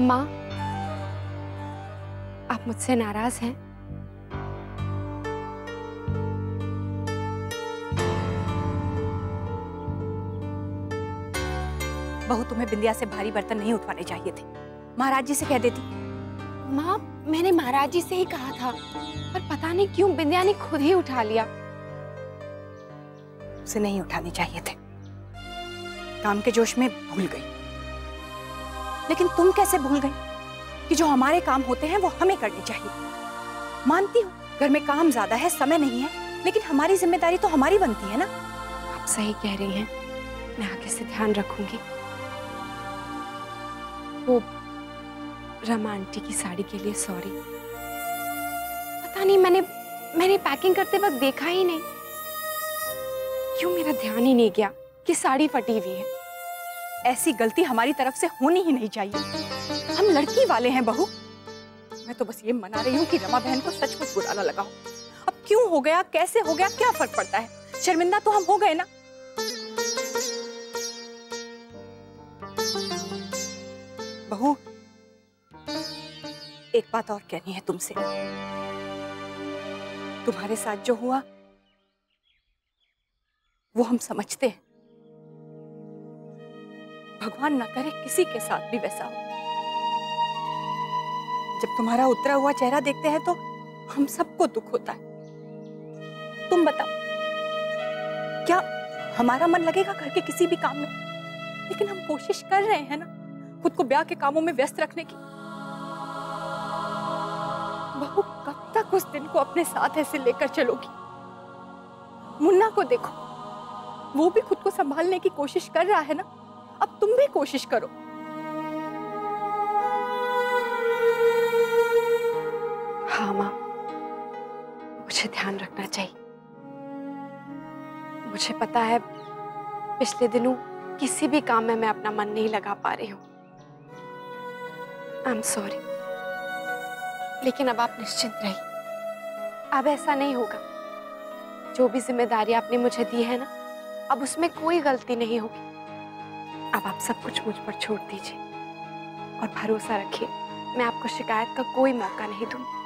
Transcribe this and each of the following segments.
माँ, आप मुझसे नाराज हैं? बहू, तुम्हें बिंदिया से भारी बर्तन नहीं उठवाने चाहिए थे। महाराज जी से कह देती। माँ, मैंने महाराज जी से ही कहा था, पर पता नहीं क्यों बिंदिया ने खुद ही उठा लिया। उसे नहीं उठाने चाहिए थे, काम के जोश में भूल गई। लेकिन तुम कैसे भूल गई कि जो हमारे काम होते हैं वो हमें करने चाहिए? मानती हूँ घर में काम ज्यादा है, समय नहीं है, लेकिन हमारी जिम्मेदारी तो हमारी बनती है ना। आप सही कह रही हैं, मैं आगे से ध्यान रखूंगी। वो रमा आंटी की साड़ी के लिए सॉरी। पता नहीं मैंने पैकिंग करते वक्त देखा ही नहीं, क्यों मेरा ध्यान ही नहीं गया कि साड़ी फटी हुई है। ऐसी गलती हमारी तरफ से होनी ही नहीं चाहिए। हम लड़की वाले हैं बहू। मैं तो बस ये मना रही हूँ कि रमा बहन को सचमुच बुरा ना लगा हो। अब क्यों हो गया, कैसे हो गया, क्या फर्क पड़ता है? शर्मिंदा तो हम हो गए ना। बहू, एक बात और कहनी है तुमसे। तुम्हारे साथ जो हुआ वो हम समझते हैं। भगवान ना करे किसी के साथ भी वैसा हो। जब तुम्हारा उतरा हुआ चेहरा देखते हैं तो हम सबको दुख होता है। तुम बताओ, क्या हमारा मन लगेगा घर के किसी भी काम में? लेकिन हम कोशिश कर रहे हैं ना खुद को ब्याह के कामों में व्यस्त रखने की। बहू, कब तक उस दिन को अपने साथ ऐसे लेकर चलोगी? मुन्ना को देखो, वो भी खुद को संभालने की कोशिश कर रहा है ना। अब तुम भी कोशिश करो। हाँ माँ, मुझे ध्यान रखना चाहिए। मुझे पता है पिछले दिनों किसी भी काम में मैं अपना मन नहीं लगा पा रही हूँ। आई एम सॉरी, लेकिन अब आप निश्चिंत रहिए, अब ऐसा नहीं होगा। जो भी जिम्मेदारी आपने मुझे दी है ना, अब उसमें कोई गलती नहीं होगी। अब आप सब कुछ मुझ पर छोड़ दीजिए और भरोसा रखिए, मैं आपको शिकायत का कोई मौका नहीं दूंगी।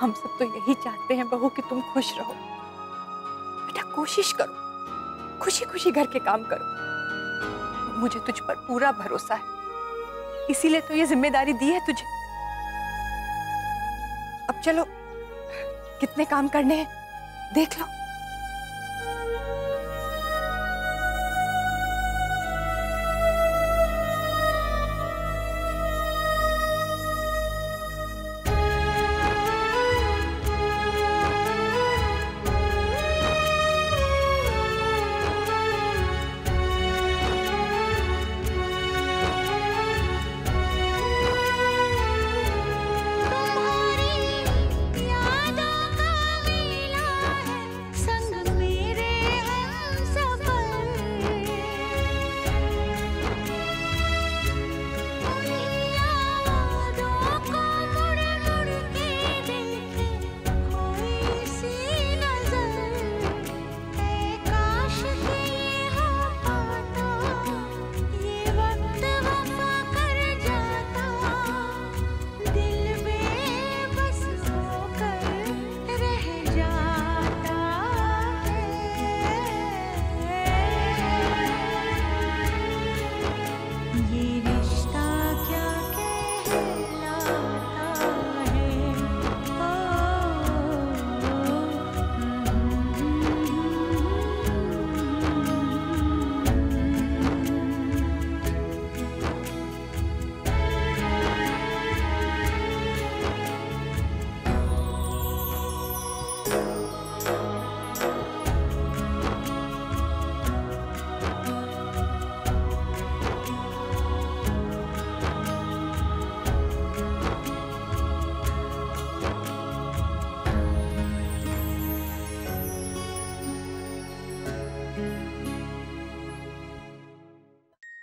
हम सब तो यही चाहते हैं बहू कि तुम खुश रहो। बेटा, कोशिश करो, खुशी खुशी घर के काम करो। मुझे तुझ पर पूरा भरोसा है, इसीलिए तो ये जिम्मेदारी दी है तुझे। अब चलो, कितने काम करने हैं देख लो।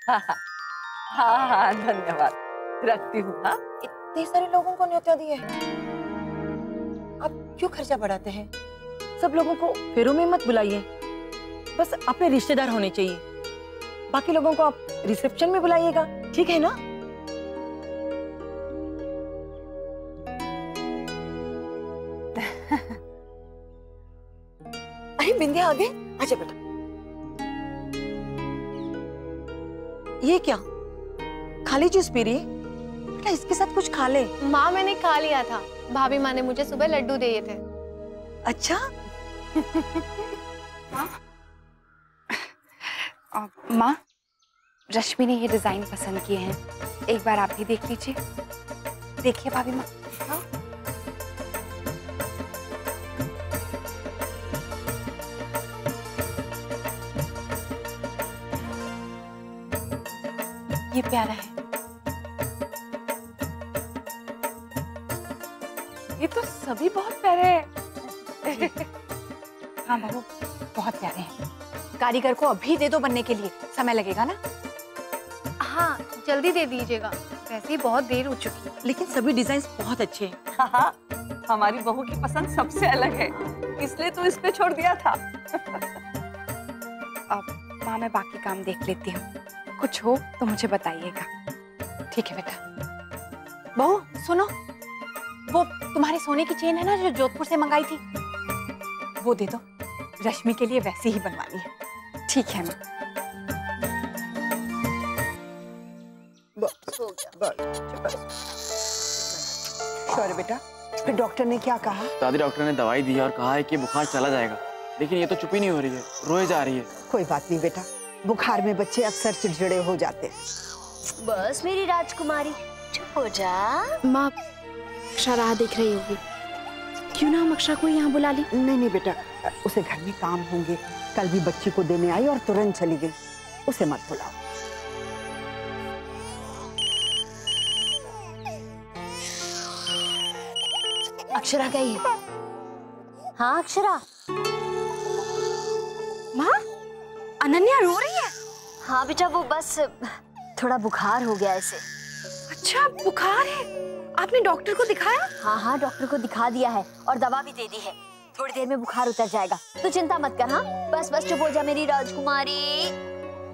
हाँ हाँ धन्यवाद, रखती हूँ। हाँ, इतने सारे लोगों को न्योता दिए है, आप क्यों खर्चा बढ़ाते हैं? सब लोगों को फेरों में मत बुलाइए, बस अपने रिश्तेदार होने चाहिए। बाकी लोगों को आप रिसेप्शन में बुलाइएगा। ठीक है ना? अरे बिंदिया आ गई, आजा बेटा। ये क्या, खाली जूस पी रही है? बेटा इसके साथ कुछ खा ले। माँ मैंने खा लिया था, भाभी माँ ने मुझे सुबह लड्डू दिए थे। अच्छा माँ, रश्मि ने ये डिजाइन पसंद किए हैं, एक बार आप भी देख लीजिए। देखिए भाभी माँ। ये प्यारा है। ये तो सभी बहुत प्यारे हैं। हाँ बहू, बहुत प्यारे हैं। कारीगर को अभी दे दो बनने के लिए, समय लगेगा ना। हाँ जल्दी दे दीजिएगा, वैसे ही बहुत देर हो चुकी है। लेकिन सभी डिजाइन बहुत अच्छे हैं। हाँ, हमारी बहू की पसंद सबसे अलग है, इसलिए तो इस पे छोड़ दिया था। अब माँ मैं बाकी काम देख लेती हूँ, कुछ हो तो मुझे बताइएगा। ठीक है बेटा। बहू सुनो, वो तुम्हारे सोने की चेन है ना जो जोधपुर से मंगाई थी, वो दे दो, रश्मि के लिए वैसी ही बनवानी है। ठीक है माँ। सॉरी बेटा, फिर डॉक्टर ने क्या कहा? दादी डॉक्टर ने दवाई दी है और कहा है कि बुखार चला जाएगा, लेकिन ये तो चुप ही नहीं हो रही है, रोए जा रही है। कोई बात नहीं बेटा, बुखार में बच्चे अक्सर चिड़चिड़े हो जाते हैं। बस मेरी राजकुमारी, चुप हो जा। माँ अक्षरा राह देख रही होगी, क्यों ना हम अक्षरा को यहाँ बुला ली। नहीं नहीं बेटा, उसे घर में काम होंगे, कल भी बच्ची को देने आई और तुरंत चली गई, उसे मत बुलाओ। अक्षरा गई। हाँ अक्षरा। माँ अनन्या रो रही है। हाँ बेटा, वो बस थोड़ा बुखार हो गया इसे। अच्छा बुखार है, आपने डॉक्टर को दिखाया? हाँ हाँ, डॉक्टर को दिखा दिया है और दवा भी दे दी है, थोड़ी देर में बुखार उतर जाएगा, तो चिंता मत कर। हाँ बस बस चुप हो जा मेरी राजकुमारी।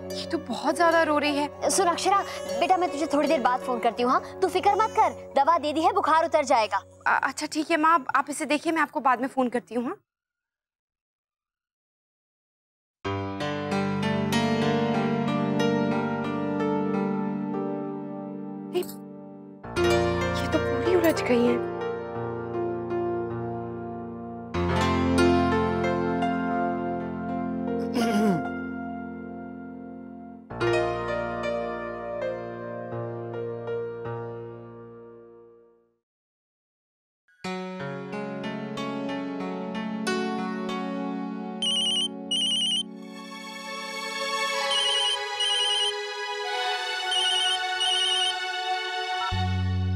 ये तो बहुत ज्यादा रो रही है। सुन अक्षरा बेटा, मैं तुझे थोड़ी देर बाद फोन करती हूँ। हाँ तू फिक्र मत कर, दवा दे दी है, बुखार उतर जाएगा। अच्छा ठीक है माँ, आप इसे देखिए, मैं आपको बाद में फोन करती हूँ। हाँ ये तो पूरी उलझ गई है।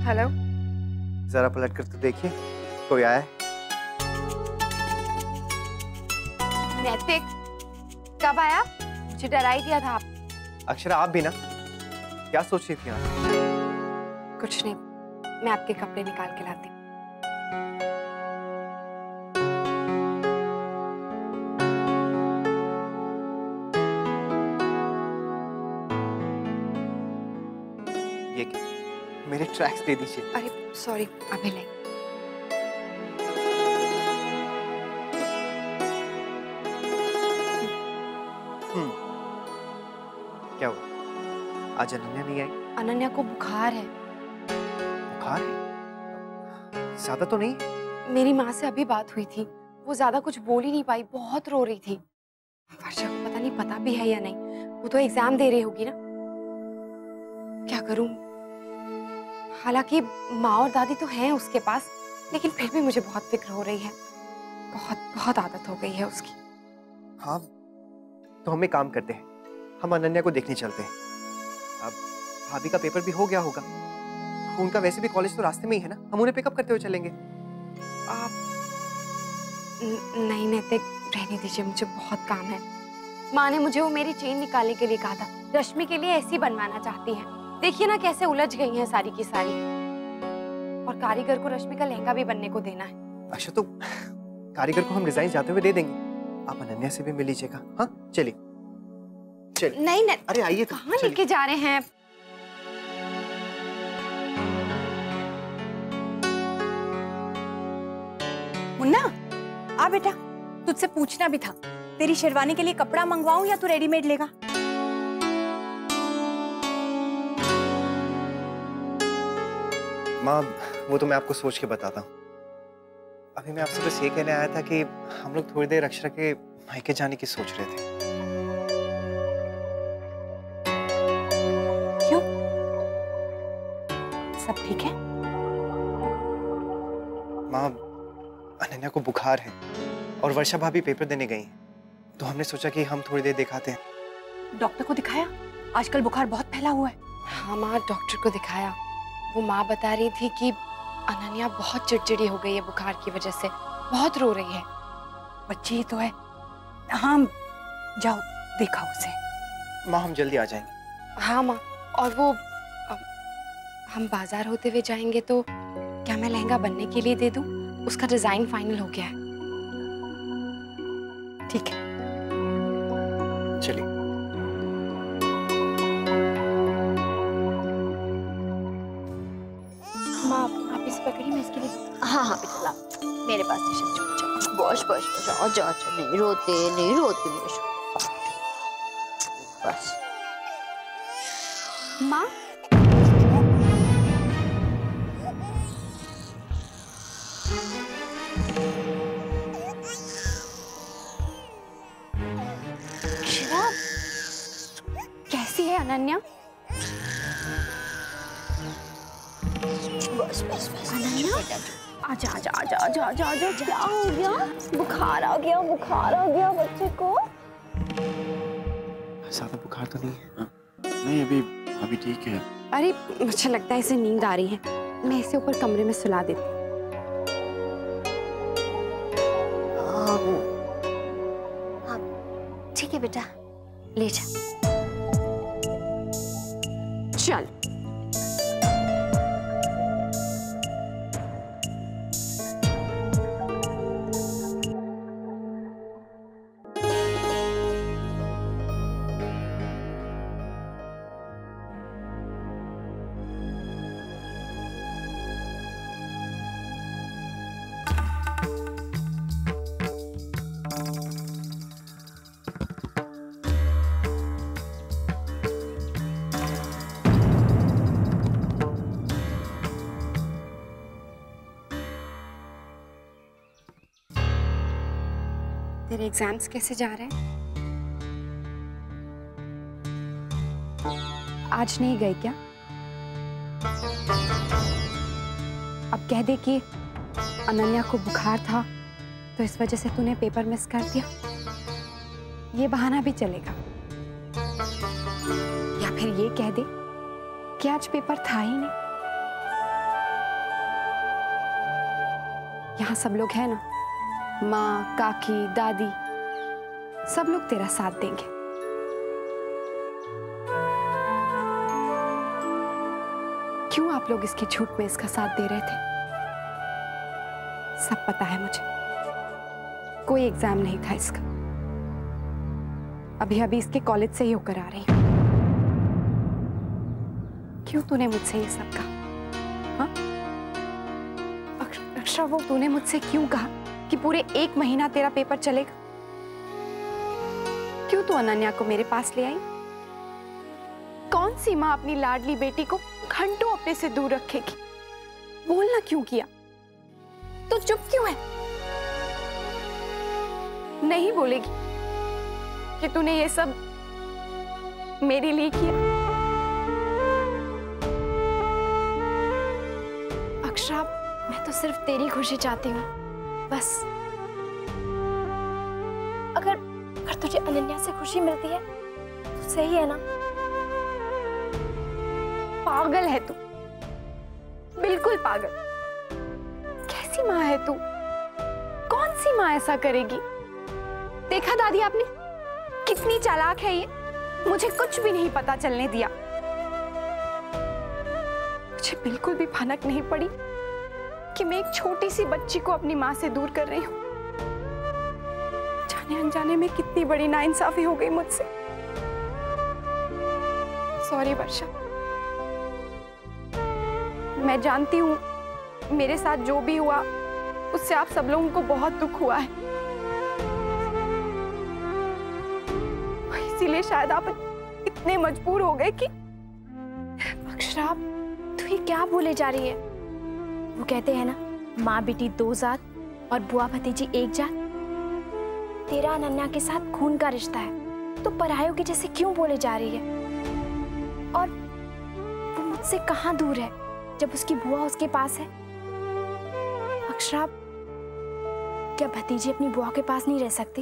हेलो, जरा पलट कर तो देखिए, कोई आया है? नैतिक कब आया? मुझे डरा ही दिया था आप। अक्षरा आप भी ना, क्या सोच रही थी आप? कुछ नहीं, मैं आपके कपड़े निकाल के लाती हूँ। ये क्या? मेरे ट्रैक्स दे दीजिए। अरे सॉरी, अभी नहीं। क्या हुआ? आज अनन्या नहीं आई? अनन्या को बुखार है। बुखार है? ज्यादा तो नहीं? मेरी माँ से अभी बात हुई थी, वो ज्यादा कुछ बोल ही नहीं पाई, बहुत रो रही थी। वर्षा को पता नहीं पता भी है या नहीं, वो तो एग्जाम दे रही होगी ना। क्या करूं? हालांकि माँ और दादी तो हैं उसके पास, लेकिन फिर भी मुझे बहुत फिक्र हो रही है। बहुत बहुत आदत हो गई है उसकी। हाँ तो हम एक काम करते हैं, हम अनन्या को देखने चलते हैं। अब भाभी का पेपर भी हो गया होगा, उनका वैसे भी कॉलेज तो रास्ते में ही है ना, हम उन्हें पिकअप करते हुए चलेंगे। आप नहीं नैतिक, रहने दीजिए, मुझे बहुत काम है। माँ ने मुझे वो मेरी चेन निकालने के लिए कहा था, रश्मि के लिए ऐसी बनवाना चाहती है। देखिए ना कैसे उलझ गई हैं सारी की सारी। और कारीगर को रश्मि का लहंगा भी बनने को देना है। अच्छा तो कारीगर को हम डिजाइन जाते हुए दे देंगे, आप अनन्या से भी मिल लीजिएगा। हाँ चलिए चलिए। नहीं नहीं, अरे आइए तो, कहाँ लेके जा रहे हैं? मुन्ना, आ बेटा, तुझसे पूछना भी था, तेरी शेरवानी के लिए कपड़ा मंगवाऊं या तू रेडीमेड लेगा? माँ, वो तो मैं आपको सोच के बताता हूँ। अभी मैं आपसे बस ये कहने आया था कि हम लोग थोड़ी देर अक्षरा के मायके जाने की सोच रहे थे। क्यों? सब ठीक है? माँ, अनन्या को बुखार है और वर्षा भाभी पेपर देने गई हैं, तो हमने सोचा कि हम थोड़ी देर दिखाते हैं। डॉक्टर को दिखाया? आजकल बुखार बहुत फैला हुआ है। हाँ माँ, डॉक्टर को दिखाया। वो माँ बता रही थी कि अनन्या बहुत चिड़चिड़ी हो गई है बुखार की वजह से, बहुत रो रही है। बच्ची ही तो है। हाँ, जाओ देखा उसे। माँ, हम जल्दी आ जाएंगे। हाँ माँ, और वो हम बाजार होते हुए जाएंगे तो क्या मैं लहंगा बनने के लिए दे दूं? उसका डिजाइन फाइनल हो गया है। ठीक है। चलिए। माँ, आप इस पकड़ी, मैं इसके लिए। हाँ हाँ बेटा ला, मेरे पास टिशू चुप बस बस बस, आजा आजा, नहीं रोते मेरे शो, बस। माँ, कैसी है अनन्या? बस बस बस अनन्या, आजा आजा आजा आजा आजा आजा। क्या हो गया? बुखार आ गया बच्चे को। ज्यादा बुखार तो नहीं है? नहीं, अभी ठीक है। अरे मुझे लगता है इसे नींद आ रही है, मैं इसे ऊपर कमरे में सुला देती हूँ। हाँ ठीक है बेटा, ले जा। चल। तेरे एग्जाम्स कैसे जा रहे हैं? आज नहीं गए क्या? अब कह दे कि अनन्या को बुखार था तो इस वजह से तूने पेपर मिस कर दिया। ये बहाना भी चलेगा। या फिर ये कह दे कि आज पेपर था ही नहीं। यहाँ सब लोग हैं ना, माँ, काकी, दादी, सब लोग तेरा साथ देंगे। क्यों आप लोग इसकी झूठ में इसका साथ दे रहे थे? सब पता है मुझे। कोई एग्जाम नहीं था इसका। अभी अभी इसके कॉलेज से ही होकर आ रही हूं। क्यों तूने मुझसे ये सब कहा? हाँ? अक्षरा, वो तूने मुझसे क्यों कहा कि पूरे 1 महीना तेरा पेपर चलेगा? क्यों तू अनन्या को मेरे पास ले आई? कौन सी माँ अपनी लाडली बेटी को घंटों अपने से दूर रखेगी? बोलना क्यों किया? तो चुप क्यों है? नहीं बोलेगी कि तूने ये सब मेरे लिए किया? अक्षरा, मैं तो सिर्फ तेरी खुशी चाहती हूँ, बस। अगर तुझे अनन्या से खुशी मिलती है तो सही है ना? पागल है तू, बिल्कुल पागल। कैसी माँ है तू? कौन सी माँ ऐसा करेगी? देखा दादी आपने, कितनी चालाक है ये। मुझे कुछ भी नहीं पता चलने दिया। मुझे बिल्कुल भी भनक नहीं पड़ी कि मैं एक छोटी सी बच्ची को अपनी माँ से दूर कर रही हूँ। जाने अनजाने में कितनी बड़ी नाइंसाफी हो गई मुझसे। सॉरी वर्षा, मैं जानती हूँ मेरे साथ जो भी हुआ उससे आप सब लोगों को बहुत दुख हुआ है। इसीलिए शायद आप इतने मजबूर हो गए कि। अक्षरा, तू ये क्या बोले जा रही है? वो कहते हैं ना, माँ बेटी दो जात और बुआ भतीजी एक जात। तेरा अनन्या के साथ खून का रिश्ता है, तो परायों के जैसे क्यों बोले जा रही है? और वो मुझसे कहाँ दूर है जब उसकी बुआ उसके पास है? अक्षरा, क्या भतीजी अपनी बुआ के पास नहीं रह सकती?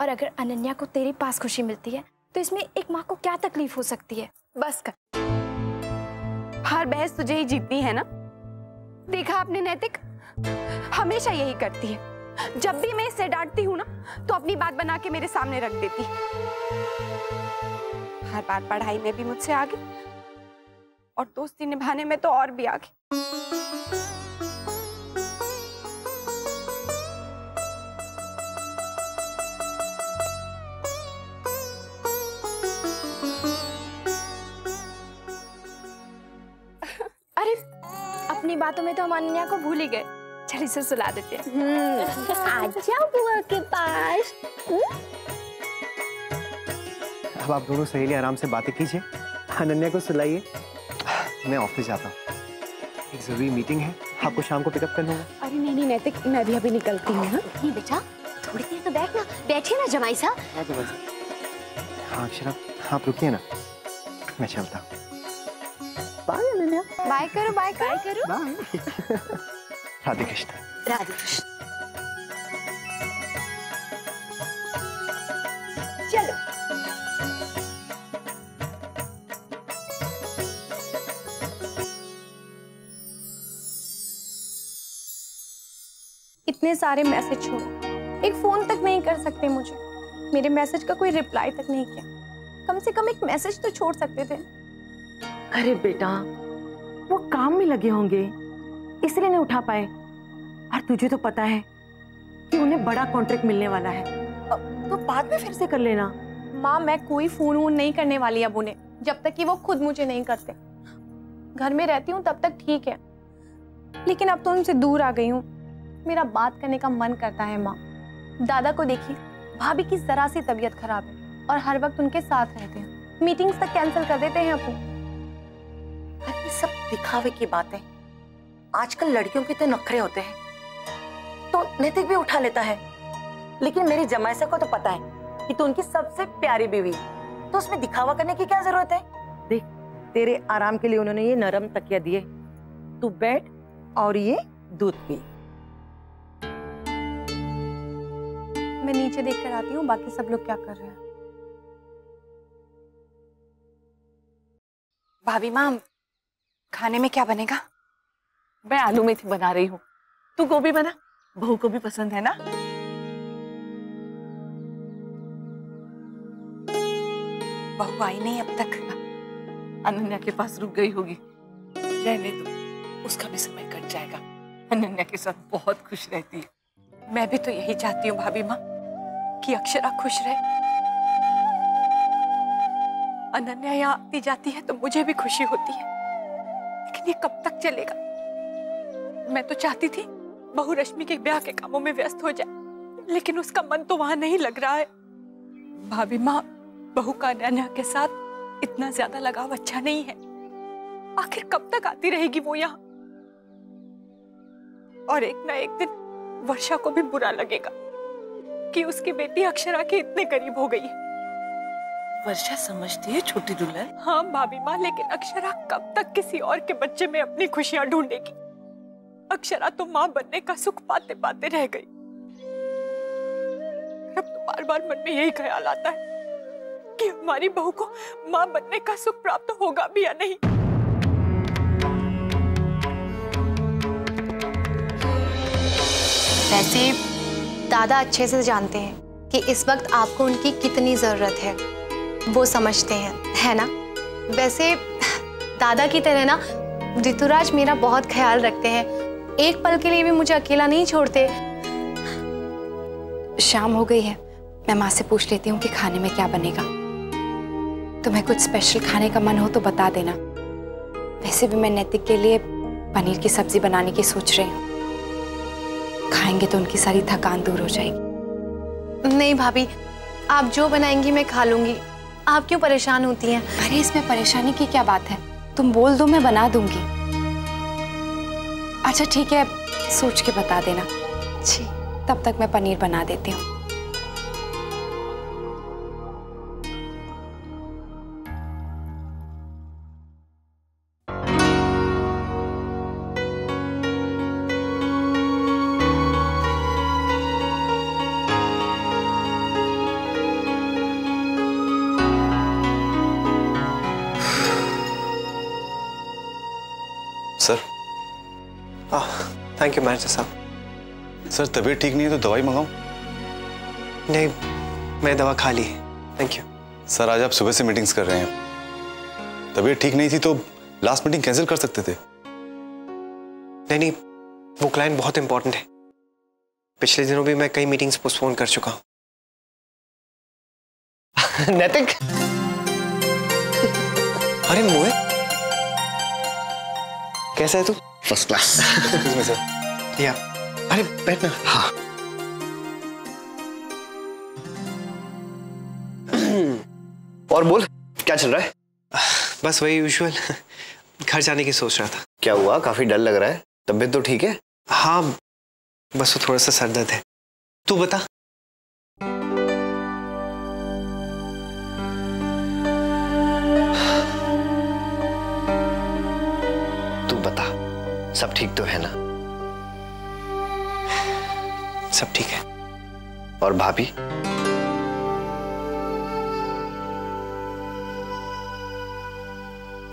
और अगर अनन्या को तेरे पास खुशी मिलती है तो इसमें एक माँ को क्या तकलीफ हो सकती है? बस कर, हर बहस तुझे ही जीतनी है ना? देखा आपने नैतिक, हमेशा यही करती है। जब भी मैं इसे डांटती हूँ ना, तो अपनी बात बना के मेरे सामने रख देती। हर बार पढ़ाई में भी मुझसे आगे और दोस्ती निभाने में तो और भी आगे। अरे, अपनी बातों में तो हम अनन्या को भूल ही गए। चल इसे सुला देते हैं। आजा बुआ के पास। अब आप दोनों सहेली आराम से बातें कीजिए, अनन्या को सुलाइए। मैं ऑफिस जाता हूँ, एक जरूरी मीटिंग है, आपको शाम को पिकअप करना होगा। अरे नहीं नैतिक, मैं अभी निकलती हूँ। नहीं बेटा, थोड़ी देर तो बैठ ना, बैठिए ना जमाई साहब। हाँ अक्षरा, आप रुकिए ना, मैं चलता हूँ। बाय अनन्या। बाय करो, बाय करो। राधे कृष्ण। राधे कृष्ण। चलो। इतने सारे मैसेज छोड़ो, एक फोन तक नहीं कर सकते मुझे। मेरे मैसेज का कोई रिप्लाई तक नहीं किया। कम से कम एक मैसेज तो छोड़ सकते थे। अरे बेटा, वो काम में लगे होंगे, इसलिए नहीं उठा पाए। और तुझे तो पता है कि उन्हें बड़ा कॉन्ट्रैक्ट मिलने वाला है, तो बाद में फिर से कर लेना। माँ, मैं कोई फोन वोन नहीं करने वाली अब उन्हें, जब तक कि वो खुद मुझे नहीं करते। घर में रहती हूँ तब तक ठीक है, लेकिन अब तो उनसे दूर आ गई हूँ। मेरा बात करने का मन करता है माँ। दादा को देखिए, भाभी की जरा सी तबीयत खराब है और हर वक्त उनके साथ रहते हैं। मीटिंग्स तक कैंसिल कर देते हैं अपू। अरे ये सब दिखावे की बातें। आजकल लड़कियों के तो नखरे होते हैं, तो नैतिक भी उठा लेता है। लेकिन मेरी जमाईसा को तो पता है कि तू उनकी सबसे प्यारी बीवी है, तो उसमें दिखावा करने की क्या जरूरत है? देख, तेरे आराम के लिए उन्होंने ये नरम तकिया दिए, तू बैठ और ये दूध पी। मैं नीचे देख कर आती हूँ बाकी सब लोग क्या कर रहे हैं। भाभी माँ, खाने में क्या बनेगा? मैं आलू मेथी बना रही हूँ, तू गोभी बना, बहू को भी पसंद है ना। बहू आई नहीं अब तक। अनन्या के पास रुक गई होगी, रहने दो, उसका भी समय कट जाएगा। अनन्या के साथ बहुत खुश रहती है। मैं भी तो यही चाहती हूँ भाभी माँ, कि अक्षरा खुश रहे। अनन्या यहाँ आती जाती है तो मुझे भी खुशी होती है, लेकिन ये कब तक चलेगा? मैं तो चाहती थी बहू रश्मि के ब्याह के कामों में व्यस्त हो जाए, लेकिन उसका मन तो वहां नहीं लग रहा है। भाभी माँ, बहू का अनन्या के साथ इतना ज्यादा लगाव अच्छा नहीं है। आखिर कब तक आती रहेगी वो यहाँ? और एक ना एक दिन वर्षा को भी बुरा लगेगा कि उसकी बेटी अक्षरा के इतने करीब हो गई है। वर्षा समझती है छोटी दुल्हन। हाँ भाभी माँ, लेकिन अक्षरा कब तक किसी और के बच्चे में अपनी खुशियां ढूंढेगी? अक्षरा तो माँ बनने का सुख पाते पाते रह गई। अब तो बार बार मन में यही ख्याल आता है कि हमारी बहू को माँ बनने का सुख प्राप्त होगा भी या नहीं। वैसे दादा अच्छे से जानते हैं कि इस वक्त आपको उनकी कितनी जरूरत है, वो समझते हैं, है ना? वैसे दादा की तरह ना ऋतुराज मेरा बहुत ख्याल रखते हैं, एक पल के लिए भी मुझे अकेला नहीं छोड़ते। शाम हो गई है, मैं माँ से पूछ लेती हूँ कि खाने में क्या बनेगा। तुम्हें कुछ स्पेशल खाने का मन हो तो बता देना। वैसे भी मैं नैतिक के लिए पनीर की सब्जी बनाने की सोच रही हूँ। खाएंगे तो उनकी सारी थकान दूर हो जाएगी। नहीं भाभी, आप जो बनाएंगी मैं खा लूंगी। आप क्यों परेशान होती हैं? अरे इसमें परेशानी की क्या बात है, तुम बोल दो मैं बना दूंगी। अच्छा ठीक है, सोच के बता देना। जी, तब तक मैं पनीर बना देती हूँ। सर। थैंक यू मैनेजर साहब। सर तबीयत ठीक नहीं है तो दवाई मंगाऊं? नहीं, मैं दवा खा ली है, थैंक यू। सर आज आप सुबह से मीटिंग्स कर रहे हैं, तबीयत ठीक नहीं थी तो लास्ट मीटिंग कैंसिल कर सकते थे। नहीं, वो क्लाइंट बहुत इंपॉर्टेंट है। पिछले दिनों भी मैं कई मीटिंग्स पोस्टपोन कर चुका हूं। नैतिक। अरे मोहित, कैसा है तू? First class. सर या, अरे बैठना। हाँ। और बोल, क्या चल रहा है? बस वही यूजुअल, घर जाने की सोच रहा था। क्या हुआ? काफी डर लग रहा है। तबीयत तो ठीक है? हाँ, बस वो थोड़ा सा सर दर्द है। तू बता। तू बता, सब ठीक तो है ना? सब ठीक है। और भाभी?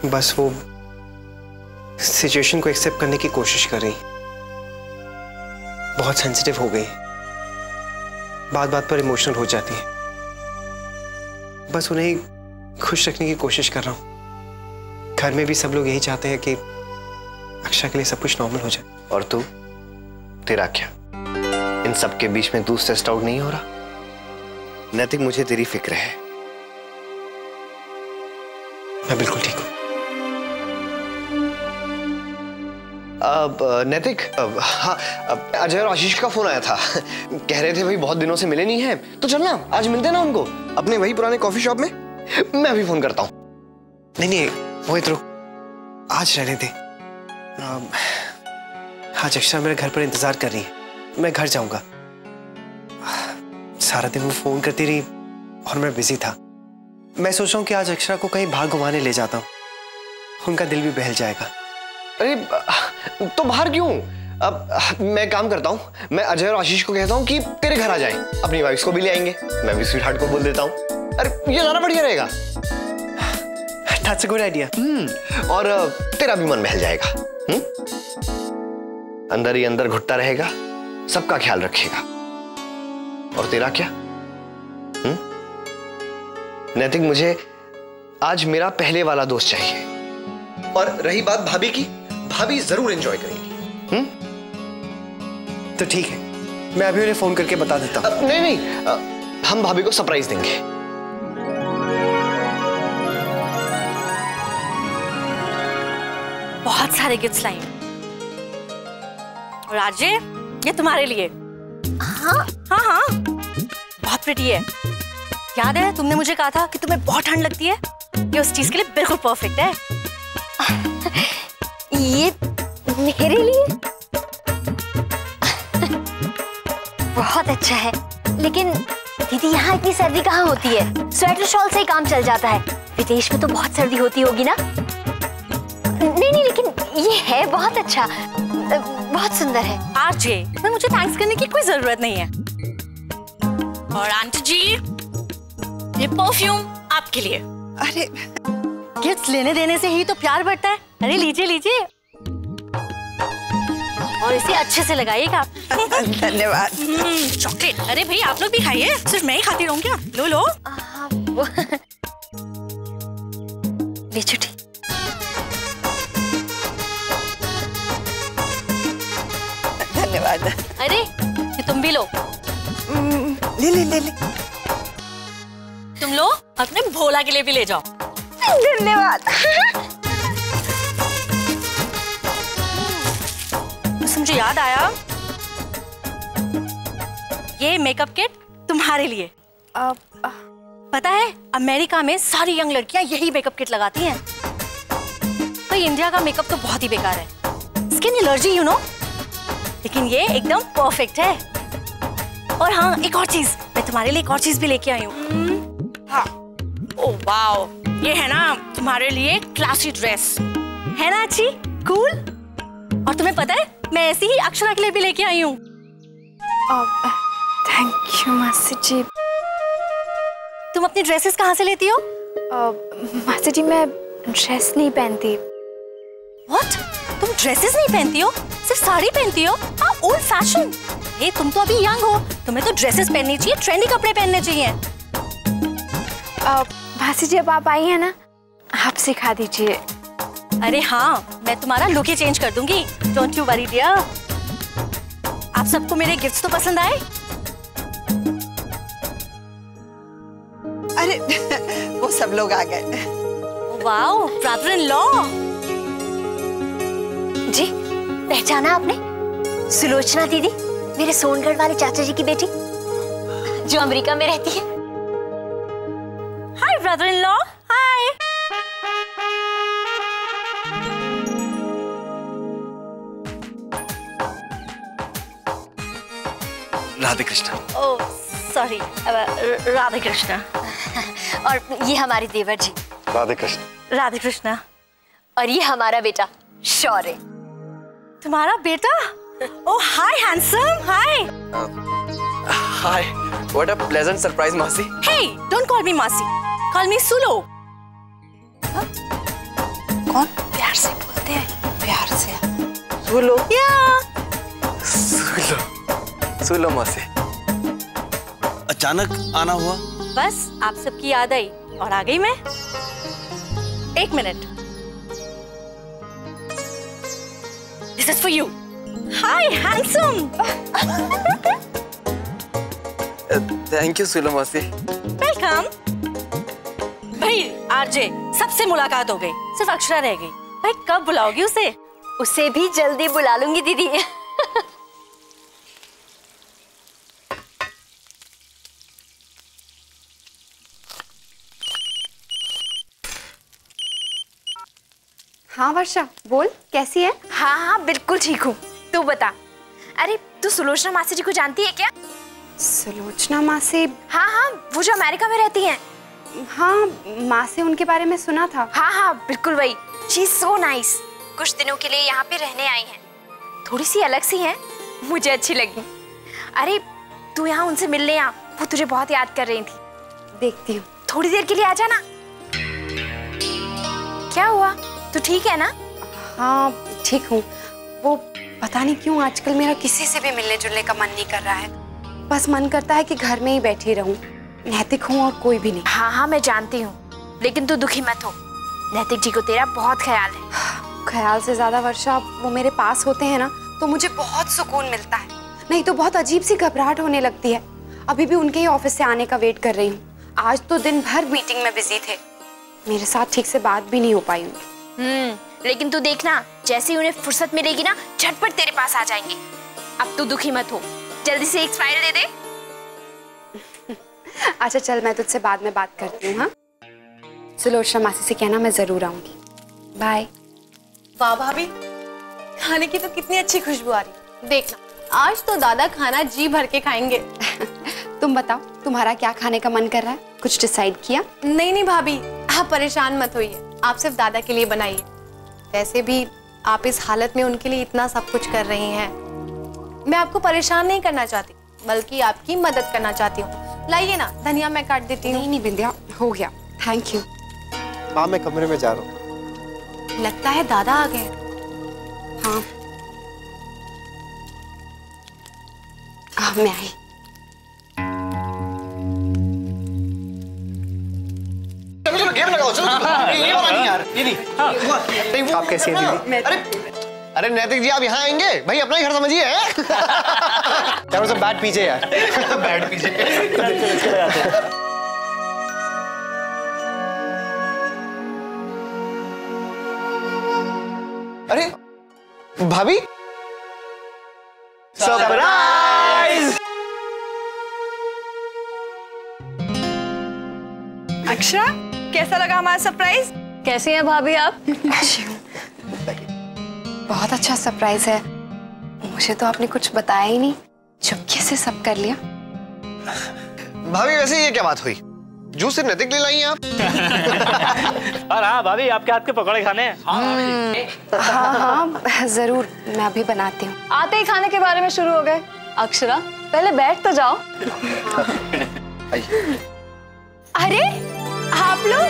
बस वो सिचुएशन को एक्सेप्ट करने की कोशिश कर रही, बहुत सेंसिटिव हो गई, बात बात पर इमोशनल हो जाती है। बस उन्हें खुश रखने की कोशिश कर रहा हूं। घर में भी सब लोग यही चाहते हैं कि अक्षा के लिए सब कुछ नॉर्मल हो जाए। और तू, तेरा क्या? इन सब के बीच में तू स्ट्रेस्ड आउट नहीं हो रहा? नैतिक, मुझे तेरी फिक्र है। मैं बिल्कुल ठीक हूं। अब नैतिक, हाँ, अजय और आशीष का फोन आया था। कह रहे थे भाई बहुत दिनों से मिले नहीं हैं, तो चलना आज मिलते हैं ना उनको, अपने वही पुराने कॉफी शॉप में। मैं अभी फोन करता हूँ। नहीं, मोहित रुक, आज रहने दे। आज अक्षा मेरे घर पर इंतजार कर रही है, मैं घर जाऊंगा। सारा दिन वो फोन करती रही और मैं बिजी था। मैं सोच रहा हूँ कि आज अक्षा को कहीं बाहर घुमाने ले जाता हूँ, उनका दिल भी बहल जाएगा। अरे तो बाहर क्यों? अब मैं काम करता हूँ, मैं अजय और आशीष को कहता हूँ कि तेरे घर आ जाएं, अपनी वाइफ को भी ले आएंगे, मैं भी स्वीट हार्ट को बोल देता हूँ। अरे ये ज्यादा बढ़िया रहेगा। That's a good idea. और तेरा भी मन बहल जाएगा। अंदर ही अंदर घुटता रहेगा, सबका ख्याल रखेगा। और तेरा क्या? नैतिक, मुझे आज मेरा पहले वाला दोस्त चाहिए। और रही बात भाभी की, भाभी जरूर एंजॉय करेगी। तो ठीक है, मैं अभी उन्हें फोन करके बता देता हूं। नहीं, हम भाभी को सरप्राइज देंगे। बहुत सारे गिफ्ट्स लाई हूं। और आज ये तुम्हारे लिए। हाँ, बहुत प्रिटी है। याद है तुमने मुझे कहा था कि तुम्हें बहुत ठंड लगती है, ये उस चीज के लिए बिल्कुल परफेक्ट है। ये मेरे लिए बहुत अच्छा है, लेकिन दीदी यहाँ इतनी सर्दी कहाँ होती है? स्वेटर शॉल से ही काम चल जाता है। विदेश में तो बहुत सर्दी होती होगी ना? नहीं, लेकिन ये है बहुत अच्छा, बहुत सुंदर है। आरजे, मुझे थैंक्स करने की कोई जरूरत नहीं है। और आंटी जी, ये परफ्यूम आपके लिए। अरे गिफ्ट लेने देने से ही तो प्यार बढ़ता है। अरे लीजिए और इसे अच्छे से लगाइएगा। धन्यवाद। चॉकलेट। अरे भाई आप लोग भी खाइए, सिर्फ मैं ही खाती रहूं क्या? लो। ले छुट्टी। धन्यवाद। अरे ये तुम भी लो। ले। तुम लो, अपने भोला के लिए भी ले जाओ। धन्यवाद। मुझे याद आया, ये मेकअप किट तुम्हारे लिए। पता है अमेरिका में सारी यंग लड़कियां यही मेकअप किट लगाती हैं। भाई इंडिया का मेकअप तो बहुत ही बेकार है, स्किन एलर्जी यू नो, लेकिन ये एकदम परफेक्ट है। और हाँ एक और चीज, मैं तुम्हारे लिए एक और चीज भी लेके आई हूँ। हाँ ओह वाओ, ये है ना तुम्हारे लिए क्लासी ड्रेस, है ना अच्छी कूल। और तुम्हें पता है मैं ऐसी ही अक्षरा के लिए भी लेके आई हूँ। थैंक यू मासी जी। तुम अपनी ड्रेसेस कहाँ से लेती हो? मासी जी मैं ड्रेस नहीं पहनती। What? तुम ड्रेसेस नहीं पहनती हो, सिर्फ साड़ी पहनती हो? हाँ ओल्ड फैशन। ये तुम तो अभी यंग हो, तुम्हें तो ड्रेसेस पहननी चाहिए, ट्रेंडी कपड़े पहनने चाहिए। मासी जी अब आप आई हैं ना, आप सिखा दीजिए। अरे हाँ मैं तुम्हारा लुक ही चेंज कर दूंगी, डोंट यू वरी डियर। आप सबको मेरे गिफ्ट्स तो पसंद आए? अरे वो सब लोग आ गए। Wow brother in law. जी पहचाना आपने? सुलोचना दीदी, मेरे सोनगढ़ वाले चाचा जी की बेटी जो अमेरिका में रहती है। Hi brother in law. Hi. Radhe Krishna. Oh sorry, Radhe Krishna. और ये हमारे देवर जी राधे कृष्ण। राधे कृष्णा। और ये हमारा बेटा शौर्य। तुम्हारा बेटा? Oh hi handsome, hi. Hi, what a pleasant surprise मासी। हे डोंट कॉल मी मासी, कॉल मी सुलो। कौन? प्यार से बोलते हैं, प्यार से। सुलो। या सुलो, सुलो मासी। अचानक आना हुआ? बस आप सबकी याद आई और आ गई मैं। एक minute, this is for you. Hi handsome. Thank you Sulo मासी। वेलकम। भाई आरजे सबसे मुलाकात हो गई, सिर्फ अक्षरा रह गई। भाई कब बुलाओगी उसे? उसे भी जल्दी बुला लूंगी दीदी। हाँ वर्षा बोल, कैसी है? हाँ हाँ बिल्कुल ठीक हूँ, तू बता। अरे तू सुलोचना मासी जी को जानती है क्या? सुलोचना मासी? हाँ हाँ वो जो अमेरिका में रहती हैं। हाँ माँ से उनके बारे में सुना था। हाँ हाँ बिल्कुल वही। She is so nice. कुछ दिनों के लिए यहाँ पे रहने आई हैं। थोड़ी सी अलग सी हैं, मुझे अच्छी लगी। अरे तू यहाँ उनसे मिलने आ, वो तुझे बहुत याद कर रही थी। देखती हूँ। थोड़ी देर के लिए आ जाना। क्या हुआ, तू ठीक है ना? हाँ ठीक हूँ। वो पता नहीं क्यों आजकल मेरा किसी से भी मिलने जुलने का मन नहीं कर रहा है। बस मन करता है कि घर में ही बैठी रहूं, नैतिक हूँ और कोई भी नहीं। हाँ हाँ मैं जानती हूँ, लेकिन तू दुखी मत हो। नैतिक जी को तेरा बहुत ख्याल है। ख्याल से ज्यादा वर्षा वो मेरे पास होते हैं ना तो मुझे बहुत सुकून मिलता है, नहीं तो बहुत अजीब सी घबराहट होने लगती है। अभी भी उनके ही ऑफिस से आने का वेट कर रही हूँ। आज तो दिन भर मीटिंग में बिजी थे, मेरे साथ ठीक से बात भी नहीं हो पाई उनकी। लेकिन तू देखना, जैसे ही उन्हें फुर्सत मिलेगी ना झटपट तेरे पास आ जाएंगे। अब तू दुखी मत हो, जल्दी से एक फाइल दे दे। अच्छा चल, मैं तुझसे बाद में बात करती हूँ। हाँ सुलोचना मासी से कहना मैं जरूर आऊंगी। बाय। वाह भाभी, खाने की तो कितनी अच्छी खुशबू आ रही। देखना आज तो दादा खाना जी भर के खाएंगे। तुम बताओ तुम्हारा क्या खाने का मन कर रहा है, कुछ डिसाइड किया? नहीं नहीं भाभी, आप परेशान मत होइए, आप सिर्फ दादा के लिए बनाइए। वैसे भी आप इस हालत में उनके लिए इतना सब कुछ कर रही हैं। मैं आपको परेशान नहीं करना चाहती, बल्कि आपकी मदद करना चाहती हूँ। लाइए ना, धनिया मैं काट देती हूँ। नहीं बिंदिया, हो गया, थैंक यू। माँ मैं कमरे में जा रहा हूँ। लगता है दादा आ गए। हाँ मैं आई। चलो गेम लगाओ, चलो। ये वाला नहीं यार, ये नहीं। आप कैसी हैं दीदी? अरे नैतिक जी आप यहाँ आएंगे? भाई अपना ही घर समझिए। यार वो सब बैट पीछे यार। बैट पीछे। अरे भाभी, सरप्राइज। अक्षरा, कैसा लगा हमारा सरप्राइज? कैसी हैं भाभी आप? बहुत अच्छा सरप्राइज है। मुझे तो आपने कुछ बताया ही नहीं, चुपके से सब कर लिया। भाभी वैसे ये क्या बात हुई? जूस से नैतिक ले लाई आप? और हाँ भाभी, आपके हाथ के पकौड़े खाने हैं। हाँ जरूर, मैं अभी बनाती हूँ। आते ही खाने के बारे में शुरू हो गए। अक्षरा पहले बैठ तो जाओ। अरे आप लोग,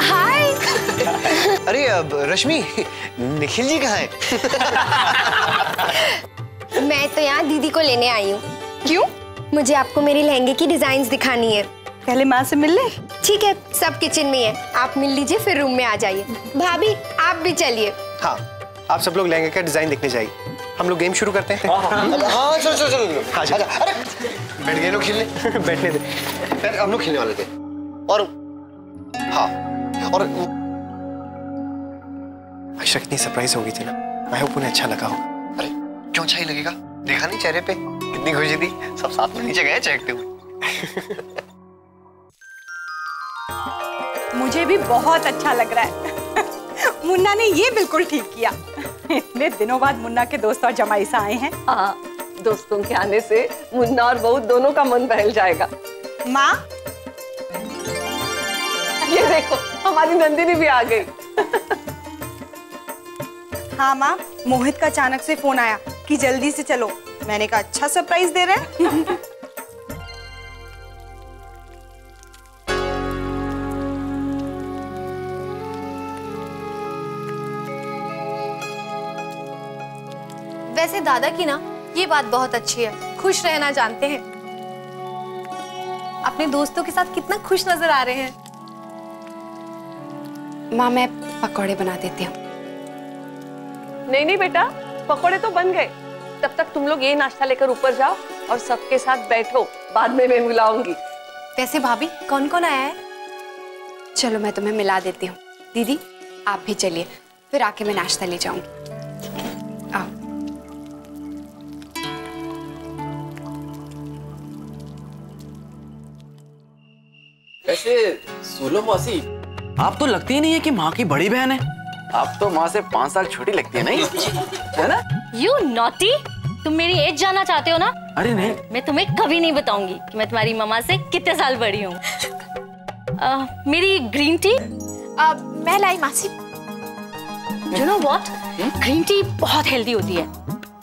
हाय। अरे अब रश्मि, निखिल जी कहाँ हैं? मैं तो यहाँ दीदी को लेने आई हूँ। क्यों? मुझे आपको मेरी लहंगे की डिजाइन्स दिखानी है। पहले माँ से मिल ले। ठीक है, सब किचन में है, आप मिल लीजिए फिर रूम में आ जाइए। भाभी आप भी चलिए। हाँ, आप सब लोग लहंगे का डिजाइन देखने जाइए। हम लोग गेम शुरू करते हैं। हाँ चलो चलो चलो। हाँ, अरे बैठ गए लोग खेलने। बैठने दे। पहले हम लोग खेलने वाले थे और हाँ और अक्षरा कितनी सरप्राइज हो गई थी ना। आई होप उन्हें अच्छा लगा होगा। अरे क्यों अच्छा ही लगेगा? देखा नहीं चेहरे पे कितनी खुशी थी। सब साथ में नीचे गए चहकते हुए। मुझे भी बहुत अच्छा लग रहा है। मुन्ना ने ये बिल्कुल ठीक किया। इतने दिनों बाद मुन्ना के दोस्त और जमाई से आए हैं। हाँ, दोस्तों के आने से मुन्ना और बहू दोनों का मन बहल जाएगा। माँ, ये देखो हमारी नंदिनी भी आ गई। हाँ माँ, मोहित का अचानक से फोन आया कि जल्दी से चलो। मैंने कहा अच्छा सरप्राइज दे रहे हैं। वैसे दादा की ना ये बात बहुत अच्छी है, खुश रहना जानते हैं। अपने दोस्तों के साथ कितना खुश नजर आ रहे हैं। माँ मैं पकौड़े बना देती हूँ। नहीं नहीं बेटा, पकोड़े तो बन गए। तब तक तुम लोग ये नाश्ता लेकर ऊपर जाओ और सबके साथ बैठो, बाद में मैं बुलाऊंगी। वैसे भाभी कौन कौन आया है? चलो मैं तुम्हें मिला देती हूँ। दीदी आप भी चलिए, फिर आके मैं नाश्ता ले जाऊंगी। आओ। वैसे सुलो मौसी, आप तो लगती ही नहीं है कि माँ की बड़ी बहन है। आप तो माँ से 5 साल छोटी लगती है, नहीं है ना? You naughty! तुम मेरी एज जानना चाहते हो ना? अरे नहीं, मैं तुम्हें कभी नहीं बताऊंगी कि मैं तुम्हारी मम्मा से कितने साल बड़ी हूँ। मेरी ग्रीन टी मैं लाई मासी। You know what? Green tea बहुत हेल्दी होती है,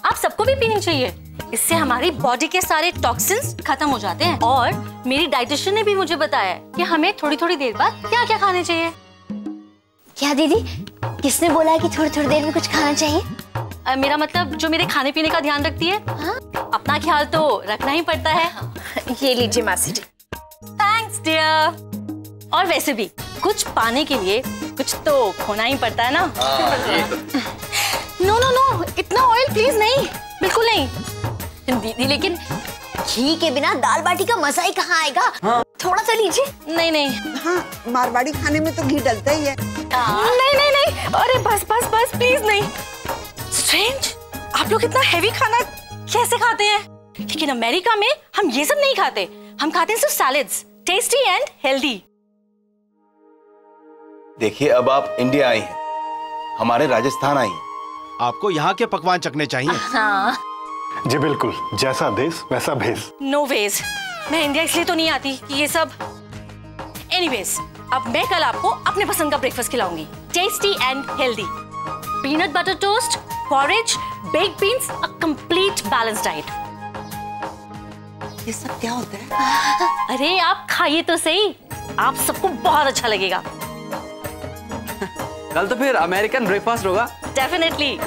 आप सबको भी पीनी चाहिए। इससे हमारी बॉडी के सारे टॉक्सिन्स खत्म हो जाते हैं। और मेरी डाइटिशियन ने भी मुझे बताया कि हमें थोड़ी थोड़ी देर बाद क्या क्या खाने चाहिए। क्या दीदी, किसने बोला है कि थोड़ी थोड़ी देर में कुछ खाना चाहिए? मेरा मतलब जो मेरे खाने पीने का ध्यान रखती है। हाँ? अपना ख्याल तो रखना ही पड़ता है। ये लीजिए मासी जी। Thanks dear. और वैसे भी कुछ पाने के लिए कुछ तो खोना ही पड़ता है ना। नो नो नो, इतना ऑयल प्लीज नहीं, बिल्कुल नहीं। दीदी लेकिन घी के बिना दाल बाटी का मजा ही कहाँ आएगा? हाँ। थोड़ा सा लीजिए। नहीं नहीं। हाँ, मारवाड़ी खाने में तो घी डलता ही है। नहीं नहीं नहीं, अरे बस बस बस प्लीज नहीं। स्ट्रेंज, आप लोग इतना हेवी खाना कैसे खाते हैं? लेकिन अमेरिका में हम ये सब नहीं खाते, हम खाते हैं सिर्फ सैलेड्स, टेस्टी एंड हेल्दी। देखिए, अब आप इंडिया आई हैं, हमारे राजस्थान आई हैं, आपको यहाँ के पकवान चखने चाहिए। हाँ जी बिल्कुल, जैसा देश वैसा भेस। नो वेज, मैं इंडिया इसलिए तो नहीं आती कि ये सब। एनीवेज, अब मैं कल आपको अपने पसंद का ब्रेकफास्ट खिलाऊंगी, tasty and healthy. Peanut butter toast, porridge, baked beans, a complete balance diet. ये सब क्या होता है? अरे आप खाइए तो सही, आप सबको बहुत अच्छा लगेगा। कल तो फिर अमेरिकन ब्रेकफास्ट होगा। डेफिनेटली।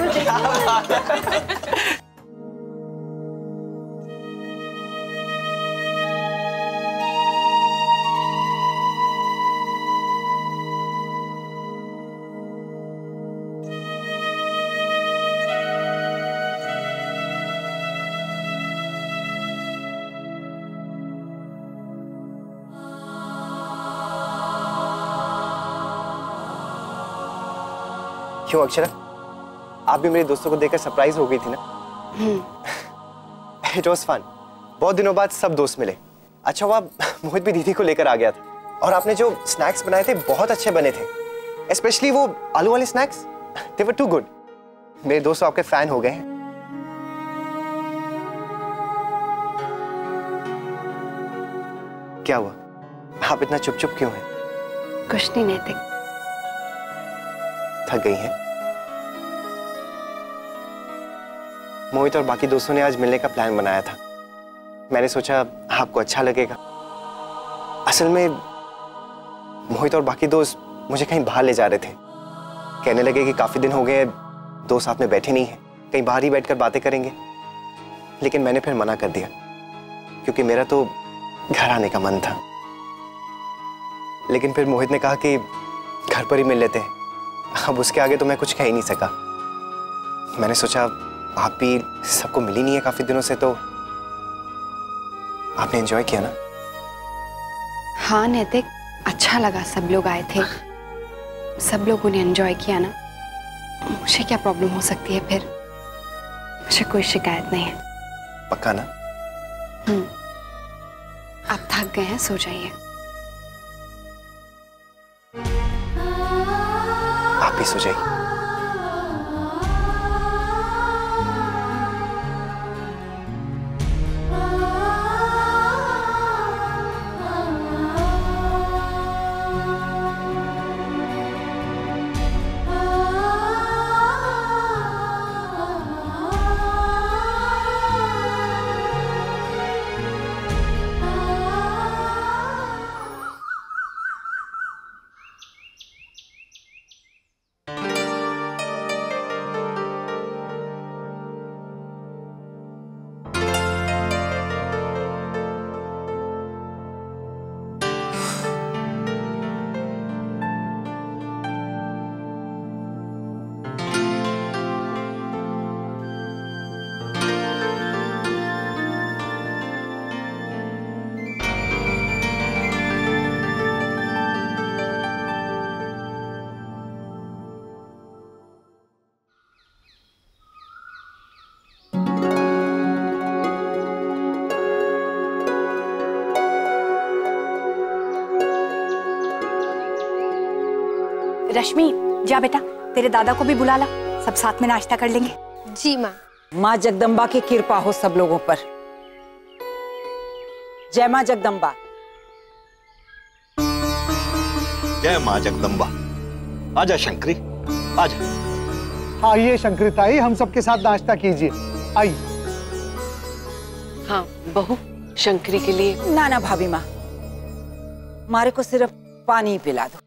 क्यों अक्षरा, आप भी मेरे दोस्तों को देखकर सरप्राइज हो गई थी ना? It was fun. बहुत दिनों बाद सब दोस्त मिले। अच्छा हुआ मोहित भी दीदी को लेकर आ गया था। और आपने जो स्नैक्स बनाए थे बहुत अच्छे बने थे, स्पेशली वो आलू वाले snacks, they were too good. मेरे दोस्त आपके फैन हो गए हैं। क्या हुआ, आप इतना चुप चुप क्यों हैं? कुछ नहीं नैतिक। थक गई हैं? मोहित और बाकी दोस्तों ने आज मिलने का प्लान बनाया था। मैंने सोचा आपको अच्छा लगेगा। असल में मोहित और बाकी दोस्त मुझे कहीं बाहर ले जा रहे थे। कहने लगे कि काफी दिन हो गए दो साथ में बैठे नहीं हैं, कहीं बाहर ही बैठकर बातें करेंगे। लेकिन मैंने फिर मना कर दिया क्योंकि मेरा तो घर आने का मन था। लेकिन फिर मोहित ने कहा कि घर पर ही मिल लेते हैं। अब उसके आगे तो मैं कुछ कह ही नहीं सका। मैंने सोचा आप भी सबको मिली नहीं है काफी दिनों से, तो आपने एंजॉय किया ना? हाँ नैतिक, अच्छा लगा सब लोग आए थे, सब लोगों ने एंजॉय किया ना। मुझे क्या प्रॉब्लम हो सकती है फिर? मुझे कोई शिकायत नहीं है। पक्का ना? आप थक गए हैं, सो जाइए। आप भी सो जाइए। रश्मि, जा बेटा, तेरे दादा को भी बुला ला, सब साथ में नाश्ता कर लेंगे। जी माँ। माँ जगदम्बा की कृपा हो सब लोगों पर। जय माँ जगदम्बा। जय माँ जगदम्बा। आजा शंकरी, आजा। आइए शंकरी ताई, हम सबके साथ नाश्ता कीजिए, आइए। हाँ बहू, शंकरी के लिए। ना ना भाभी माँ, मारे को सिर्फ पानी ही पिला दो।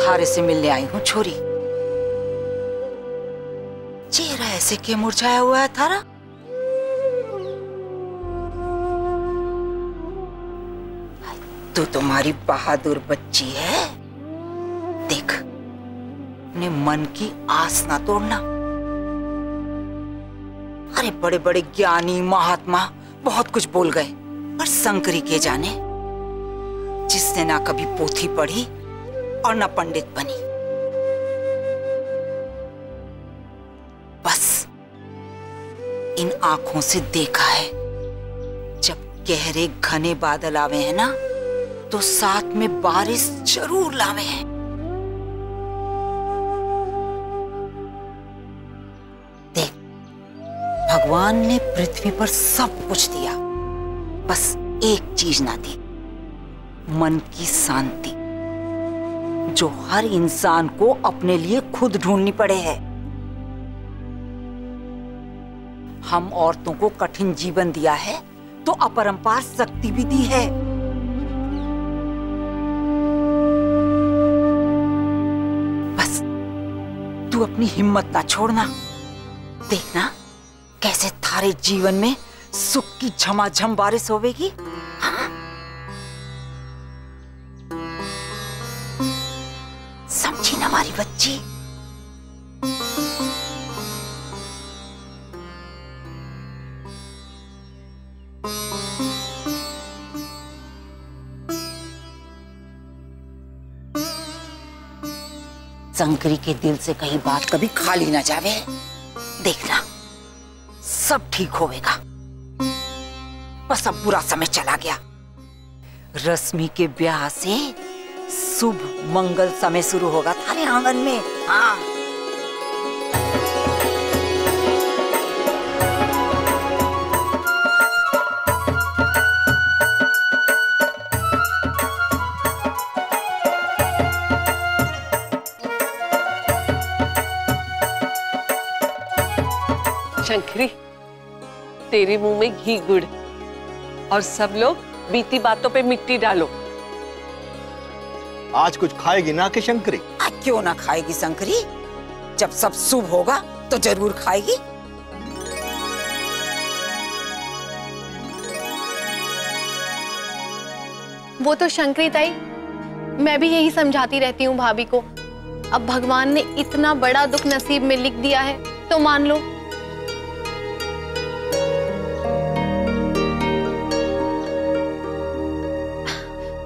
थारे से मिलने आई हूँ छोरी। चेहरा ऐसे क्यों मुरझाया हुआ है थारा? तू तुम्हारी बहादुर बच्ची है। देख, अपने मन की आस ना तोड़ना। अरे बड़े बड़े ज्ञानी महात्मा बहुत कुछ बोल गए, पर शंकरी के जाने, जिसने ना कभी पोथी पढ़ी और ना पंडित बनी। बस इन आंखों से देखा है, जब गहरे घने बादल आवे हैं ना, तो साथ में बारिश जरूर लावे हैं। देख, भगवान ने पृथ्वी पर सब कुछ दिया, बस एक चीज ना दी, मन की शांति, जो हर इंसान को अपने लिए खुद ढूंढनी पड़े है। हम औरतों को कठिन जीवन दिया है तो अपरंपार शक्ति भी दी है। बस तू अपनी हिम्मत ना छोड़ना। देखना कैसे थारे जीवन में सुख की झमाझम बारिश होवेगी। समझी ना हमारी बच्ची? शंकरी के दिल से कहीं बात कभी खाली ना जावे। देखना सब ठीक होएगा। बस अब बुरा समय चला गया। रश्मि के ब्याह से शुभ मंगल समय शुरू होगा थारे आंगन में। हाँ शंकरी, तेरे मुंह में घी गुड़ और सब लोग बीती बातों पे मिट्टी डालो। आज कुछ खाएगी ना कि शंकरी? आज क्यों ना खाएगी शंकरी? जब सब शुभ होगा तो जरूर खाएगी। वो तो शंकरी ताई, मैं भी यही समझाती रहती हूँ भाभी को। अब भगवान ने इतना बड़ा दुख नसीब में लिख दिया है तो मान लो।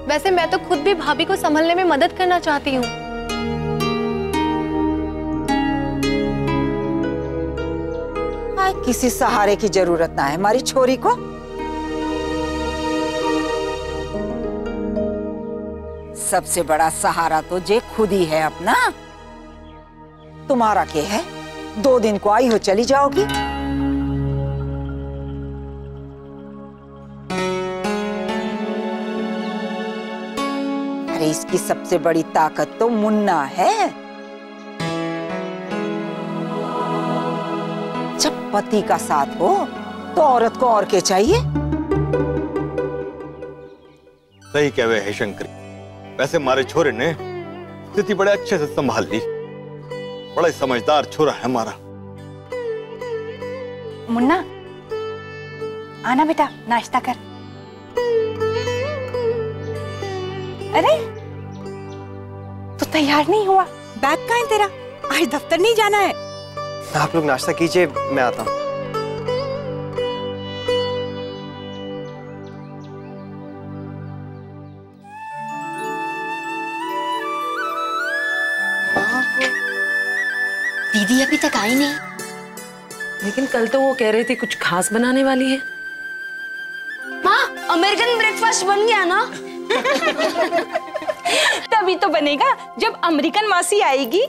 वैसे मैं तो खुद भी भाभी को संभलने में मदद करना चाहती हूँ। किसी सहारे की जरूरत ना है हमारी छोरी को। सबसे बड़ा सहारा तो जे खुद ही है अपना। तुम्हारा क्या है? 2 दिन को आई हो चली जाओगी। अरे इसकी सबसे बड़ी ताकत तो मुन्ना है। जब पति का साथ हो तो औरत को और क्या चाहिए? सही कह रहे हैं शंकरी। वैसे हमारे छोरे ने स्थिति बड़े अच्छे से संभाल ली। बड़ा समझदार छोरा है हमारा। मुन्ना, आना बेटा, नाश्ता कर। अरे तू तैयार नहीं हुआ? बैग कहाँ है तेरा? आज दफ्तर नहीं जाना है। आप लोग नाश्ता कीजिए, मैं आता हूँ। दीदी अभी तक आई नहीं। लेकिन कल तो वो कह रहे थे कुछ खास बनाने वाली है। माँ, अमेरिकन ब्रेकफास्ट बन गया ना? तभी तो बनेगा जब अमेरिकन मासी आएगी।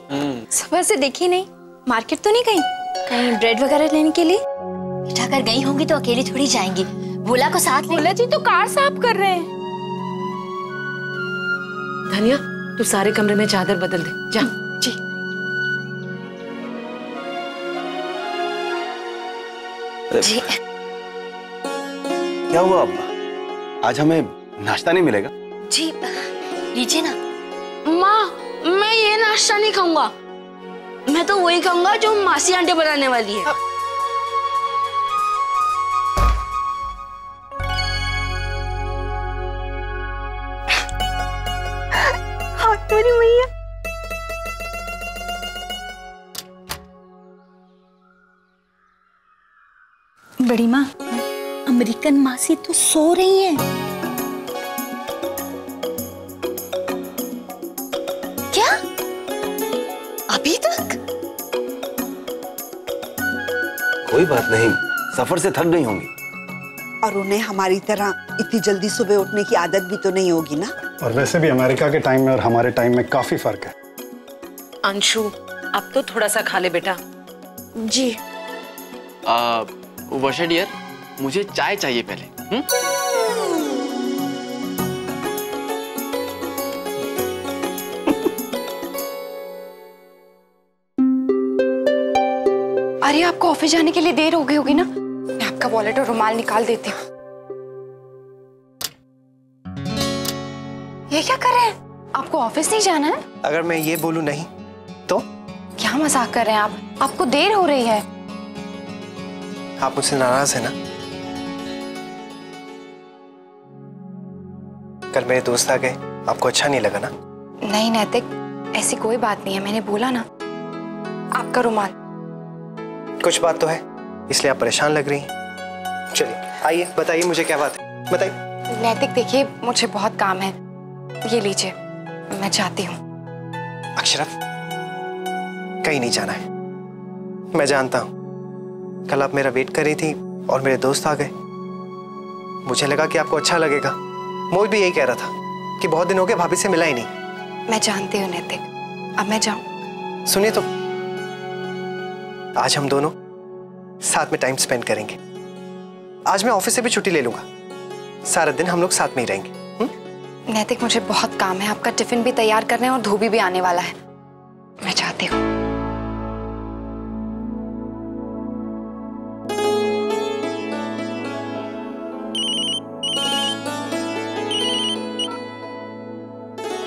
सुबह से देखी नहीं। मार्केट तो नहीं गई? कहीं ब्रेड वगैरह लेने के लिए? बेटा अगर गई होंगी तो अकेली थोड़ी जाएंगी। भोला को साथ ले। भोला जी तो कार साफ कर रहे हैं। धनिया, तू सारे कमरे में चादर बदल दे जा। जी। जी। क्या हुआ अब्बा? आज हमें नाश्ता नहीं मिलेगा? जी लीजिए ना। माँ, मैं ये नाश्ता नहीं खाऊंगा। मैं तो वही खाऊंगा जो मासी आंटी बनाने वाली है। हाँ मेरी मैया। बड़ी माँ, अमेरिकन मासी तो सो रही है। क्या? अभी तक? कोई बात नहीं, सफर से थक गई होंगी। और उन्हें हमारी तरह इतनी जल्दी सुबह उठने की आदत भी तो नहीं होगी ना। और वैसे भी अमेरिका के टाइम में और हमारे टाइम में काफी फर्क है। अंशु, अब तो थोड़ा सा खा ले बेटा। जी। वर्षा डियर, मुझे चाय चाहिए पहले। अरे आपको ऑफिस जाने के लिए देर हो गई होगी ना? मैं आपका वॉलेट और रुमाल निकाल देती हूँ। ये क्या कर रहे हैं? आपको ऑफिस नहीं जाना है? अगर मैं ये बोलूं नहीं तो? क्या मजाक कर रहे हैं आप? आपको देर हो रही है। आप मुझसे नाराज है ना? कल मेरे दोस्त आ गए, आपको अच्छा नहीं लगा ना? नहीं नैतिक, ऐसी कोई बात नहीं है। मैंने बोला ना। आपका रुमाल। कुछ बात तो है, इसलिए आप परेशान लग रही हैं। चलिए आइए, बताइए मुझे क्या बात है, बताइए। नैतिक देखिए, मुझे बहुत काम है। ये लीजिए, मैं चाहती हूँ। अक्षरा, कहीं नहीं जाना है। मैं जानता हूं कल आप मेरा वेट कर रही थी और मेरे दोस्त आ गए। मुझे लगा कि आपको अच्छा लगेगा। मोहित भी यही कह रहा था कि बहुत दिन हो गए भाभी से मिला ही नहीं। मैं जानती हूँ नैतिक, अब मैं जाऊं? सुनिए तो, आज हम दोनों साथ में टाइम स्पेंड करेंगे। आज मैं ऑफिस से भी छुट्टी ले लूंगा, सारा दिन हम लोग साथ में ही रहेंगे। नैतिक, मुझे बहुत काम है। आपका टिफिन भी तैयार करना है और धोबी भी आने वाला है। मैं चाहती हूँ।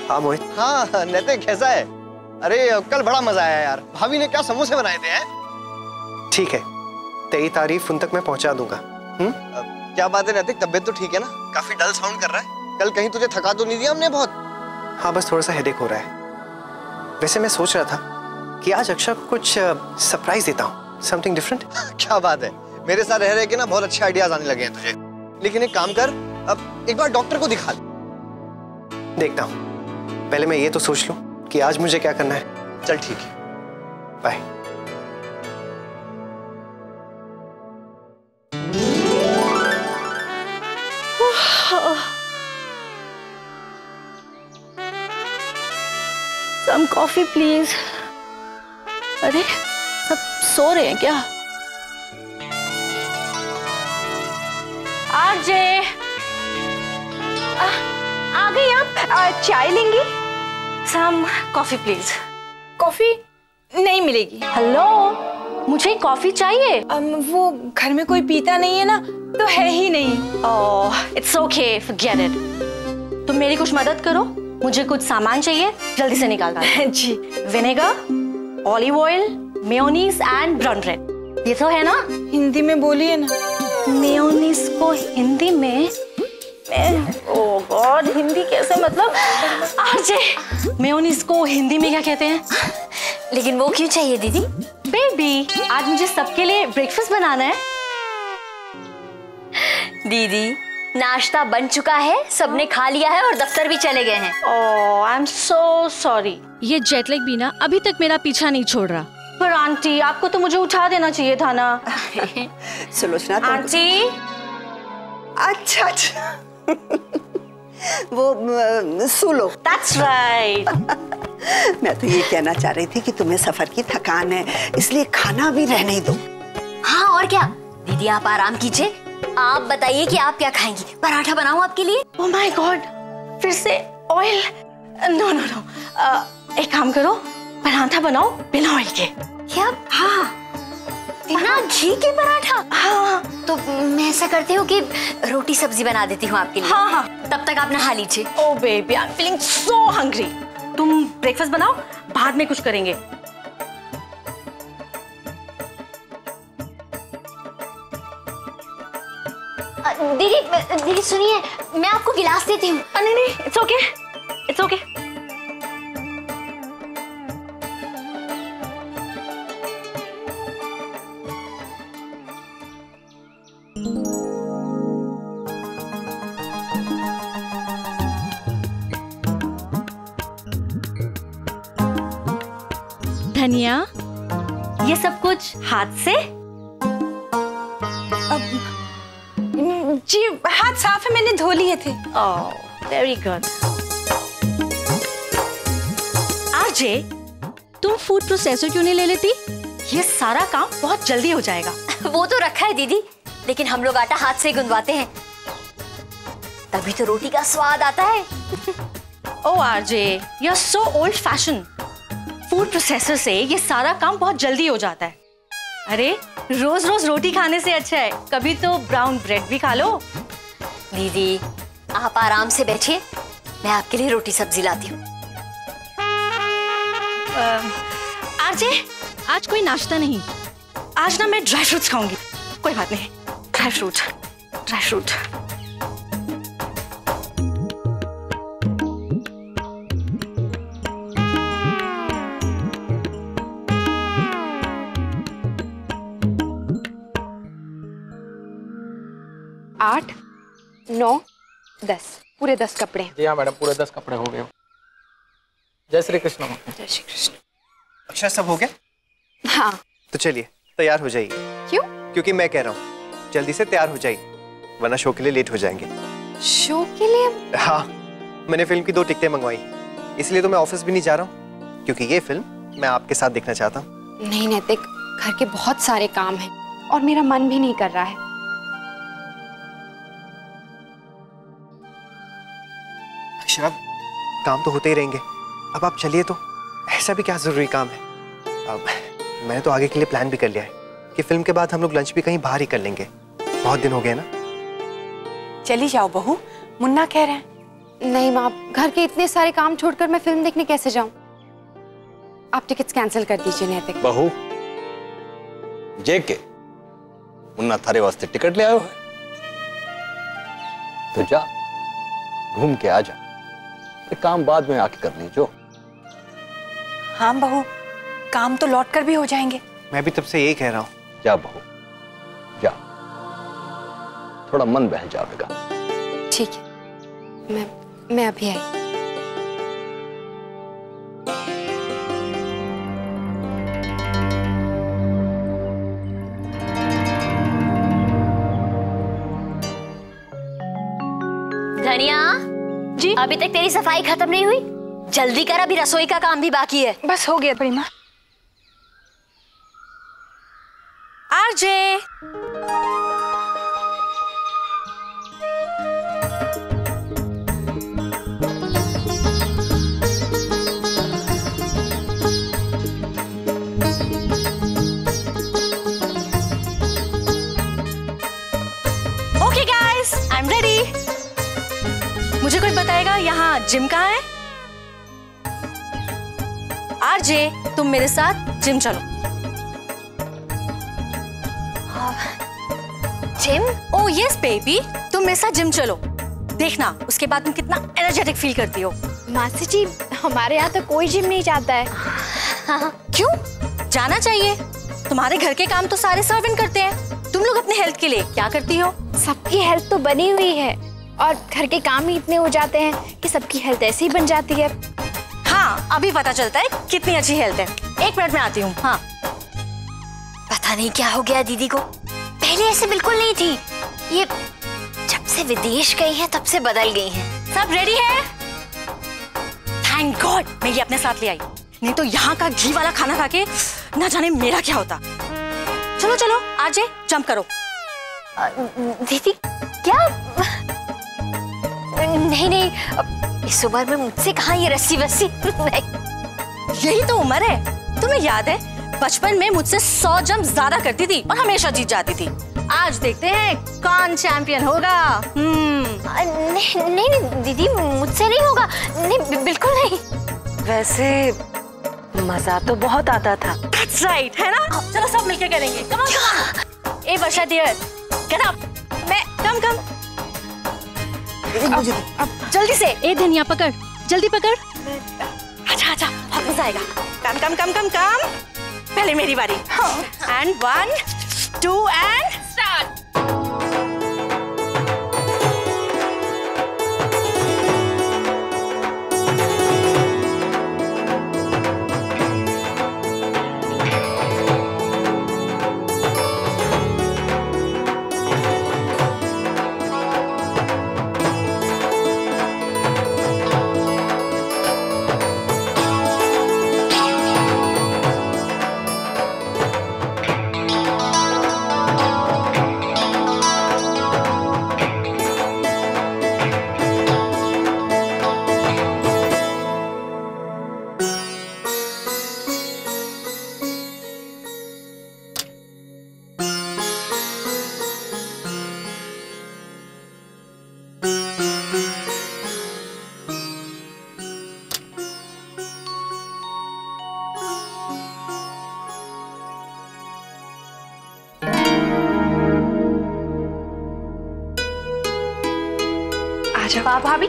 हाँ मोहित। हाँ नैतिक, कैसा है? अरे कल बड़ा मजा आया यार। भाभी ने क्या समोसे बनाए थे हैं? ठीक है, तेरी तारीफ उन तक मैं पहुंचा दूंगा। क्या बात है नैतिक, तबीयत तो ठीक है ना? काफी डल साउंड कर रहा है। कल कहीं तुझे थका तो नहीं दिया हमने बहुत? हाँ, बस थोड़ा सा हेडेक हो रहा है। वैसे मैं सोच रहा था कि आज अक्षय को कुछ सरप्राइज देता हूँ, समथिंग डिफरेंट। क्या बात है, मेरे साथ रह रहे के ना बहुत अच्छे आइडियाज आने लगे हैं तुझे। लेकिन एक काम कर, अब एक बार डॉक्टर को दिखा। देखता हूँ, पहले मैं ये तो सोच लूं कि आज मुझे क्या करना है। चल ठीक है, बाय। Some coffee please. अरे सब सो रहे हैं क्या? आरजे आ गई आप? चाय लेंगी? Some coffee please. कॉफी नहीं मिलेगी। हेलो, मुझे कॉफी चाहिए। वो घर में कोई पीता नहीं है ना, तो है ही नहीं। Oh it's okay, forget it. तुम मेरी कुछ मदद करो, मुझे कुछ सामान चाहिए, जल्दी से निकाल दो। जी। Vinegar, olive oil, mayonnaise and brown bread. ये तो है ना? हिंदी में बोलिए ना। मेयोनीज को हिंदी में? ओह गॉड, हिंदी कैसे? मतलब आरजे, मेयोनीज को हिंदी में क्या कहते हैं? लेकिन वो क्यों चाहिए दीदी? बेबी, आज मुझे सबके लिए ब्रेकफास्ट बनाना है। दीदी, नाश्ता बन चुका है, सबने खा लिया है और दफ्तर भी चले गए हैं। ओह आई एम सो सॉरी। ये जेटलैग भी ना अभी तक मेरा पीछा नहीं छोड़ रहा। पर आंटी, आपको तो मुझे उठा देना चाहिए था ना। सुलोचना तो आंटी। अच्छा वो सुलो। That's right. मैं तो ये कहना चाह रही थी कि तुम्हें सफर की थकान है, इसलिए खाना भी रहने दो। हाँ और क्या, दीदी आप आराम कीजिए। आप बताइए कि आप क्या खाएंगी? पराठा बनाऊं आपके लिए? ओह माय गॉड, फिर से ऑयल? नो नो नो, एक काम करो, पराठा बनाओ बिना ऑयल के। क्या? हाँ, बिना घी के पराठा? हाँ। तो मैं ऐसा करती हूँ कि रोटी सब्जी बना देती हूँ आपके लिए। हाँ हाँ, तब तक आप नहा लीजिए। ओह baby, I am feeling so hungry. तुम ब्रेकफास्ट बनाओ, बाद में कुछ करेंगे। दीदी दीदी सुनिए, मैं आपको गिलास देती हूँ। नहीं नहीं, इट्स ओके, इट्स ओके। धनिया, ये सब कुछ हाथ से? जी हाथ साफ है, मैंने धो लिए थे। Oh very good. आरजे, तुम फूड प्रोसेसर क्यों नहीं ले लेती? ये सारा काम बहुत जल्दी हो जाएगा। वो तो रखा है दीदी, लेकिन हम लोग आटा हाथ से गुंदवाते हैं, तभी तो रोटी का स्वाद आता है। Oh RJ, you are so old fashion. Food processor से ये सारा काम बहुत जल्दी हो जाता है। अरे रोज रोज रोटी खाने से अच्छा है कभी तो ब्राउन ब्रेड भी खा लो। दीदी आप आराम से बैठिए, मैं आपके लिए रोटी सब्जी लाती हूँ। आरजे, आज कोई नाश्ता नहीं। आज ना मैं ड्राई फ्रूट्स खाऊंगी। कोई बात नहीं, ड्राई फ्रूट ड्राई फ्रूट। आठ, 9, 10, पूरे 10 कपड़े। जी हाँ मैडम, पूरे 10 कपड़े हो गए। जय श्री कृष्ण। जय श्री कृष्ण। अच्छा सब हो गया? हाँ। तो चलिए तैयार हो जाइए। क्यों? क्योंकि मैं कह रहा हूँ जल्दी से तैयार हो जाइए, वरना शो के लिए लेट हो जाएंगे। शो के लिए? हाँ, मैंने फिल्म की 2 टिकटें मंगवाई, इसलिए तो मैं ऑफिस भी नहीं जा रहा हूँ, क्योंकि ये फिल्म मैं आपके साथ देखना चाहता हूँ। नहीं नैतिक, घर के बहुत सारे काम हैं और मेरा मन भी नहीं कर रहा है। अक्षरा, काम तो होते ही रहेंगे, अब आप चलिए तो। ऐसा भी क्या जरूरी काम है? अब मैंने तो आगे के लिए प्लान भी कर लिया है कि फिल्म के बाद हम लोग लंच भी कहीं बाहर ही कर लेंगे। बहुत दिन हो गए ना। चली जाओ बहू, मुन्ना कह रहे हैं। नहीं माँ, घर के इतने सारे काम छोड़कर मैं फिल्म देखने कैसे जाऊं? आप टिकट्स कैंसिल कर दीजिए नैतिक। बहू, जेके मुन्ना थारे वास्ते टिकट ले आयो है, तो जा घूम के आ जा, काम बाद में आके कर लीजो। हाँ बहू, काम तो लौट कर भी हो जाएंगे। मैं भी तब से यही कह रहा हूँ। जा बहू जा, थोड़ा मन बहल जाएगा। ठीक है, मैं अभी आई। धनिया जी, अभी तक तेरी सफाई खत्म नहीं हुई? जल्दी कर, अभी रसोई का काम भी बाकी है। बस हो गया बड़ी माँ। RJ, okay guys, I am ready. मुझे कोई बताएगा यहाँ जिम कहाँ है? आरजे, तुम मेरे साथ जिम चलो। जिम? ओह यस बेबी, तुम मेरे साथ जिम चलो, देखना उसके बाद तुम कितना एनर्जेटिक फील करती हो। मासी जी, हमारे यहाँ तो कोई जिम नहीं जाता है। क्यों? जाना चाहिए, तुम्हारे घर के काम तो सारे सर्वेंट करते हैं। तुम लोग अपने हेल्थ के लिए क्या करती हो? सबकी हेल्थ तो बनी हुई है और घर के काम ही इतने हो जाते हैं कि सबकी हेल्थ ऐसे ही बन जाती है। हाँ, अभी पता चलता है कितनी अच्छी हेल्थ है। 1 मिनट में आती हूँ। हाँ। पता नहीं क्या हो गया दीदी को, पहले ऐसे बिल्कुल नहीं थी। ये जब से विदेश गई है तब से बदल गई है। सब रेडी है? थैंक गॉड मैं ये अपने साथ ले आई, नहीं तो यहाँ का घी वाला खाना खा के ना जाने मेरा क्या होता। चलो चलो आजे, जंप करो। दीदी क्या? नहीं, इस उम्र में मुझसे कहाँ ये रस्सी वस्सी। यही तो उम्र है, तुम्हें याद है बचपन में मुझसे 100 जंप ज्यादा करती थी और हमेशा जीत जाती थी। आज देखते हैं कौन चैंपियन होगा। नहीं दीदी, मुझसे नहीं होगा। नहीं, बिल्कुल नहीं। वैसे मजा तो बहुत आता था। That's right, है ना? चलो सब मिलके करेंगे। Come on, come on. ए वर्षा डियर, get up. मैं कम। अब जल्दी से। ए धनिया पकड़, जल्दी पकड़। अच्छा, बहुत मजा आएगा। कम। पहले मेरी बारी। And 1, 2 and start. वाह भाभी,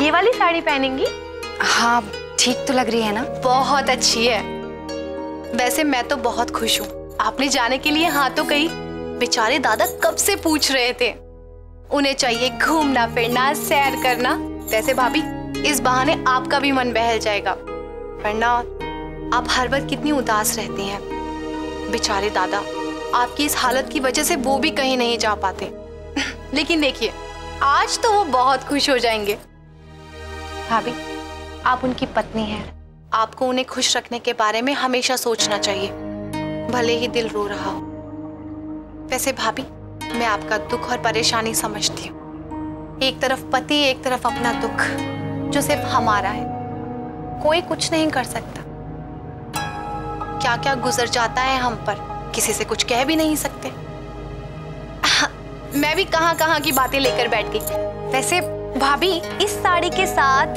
ये वाली साड़ी पहनेंगी? हाँ, ठीक तो लग रही है ना? बहुत अच्छी है। वैसे मैं तो बहुत खुश हूँ। आपने जाने के लिए हाँ तो कही। बेचारे दादा कब से पूछ रहे थे। उन्हें चाहिए घूमना फिरना, सैर करना। वैसे भाभी, इस बहाने आपका भी मन बहल जाएगा, वरना आप हर वक्त कितनी उदास रहती हैं। बेचारे दादा, आपकी इस हालत की वजह से वो भी कहीं नहीं जा पाते। लेकिन देखिए, आज तो वो बहुत खुश हो जाएंगे। भाभी, आप उनकी पत्नी हैं। आपको उन्हें खुश रखने के बारे में हमेशा सोचना चाहिए, भले ही दिल रो रहा हो। वैसे भाभी, मैं आपका दुख और परेशानी समझती हूँ। एक तरफ पति, एक तरफ अपना दुख जो सिर्फ हमारा है, कोई कुछ नहीं कर सकता। क्या क्या गुजर जाता है हम पर, किसी से कुछ कह भी नहीं सकते। मैं भी कहाँ कहाँ की बातें लेकर बैठ गई। वैसे भाभी, इस साड़ी के साथ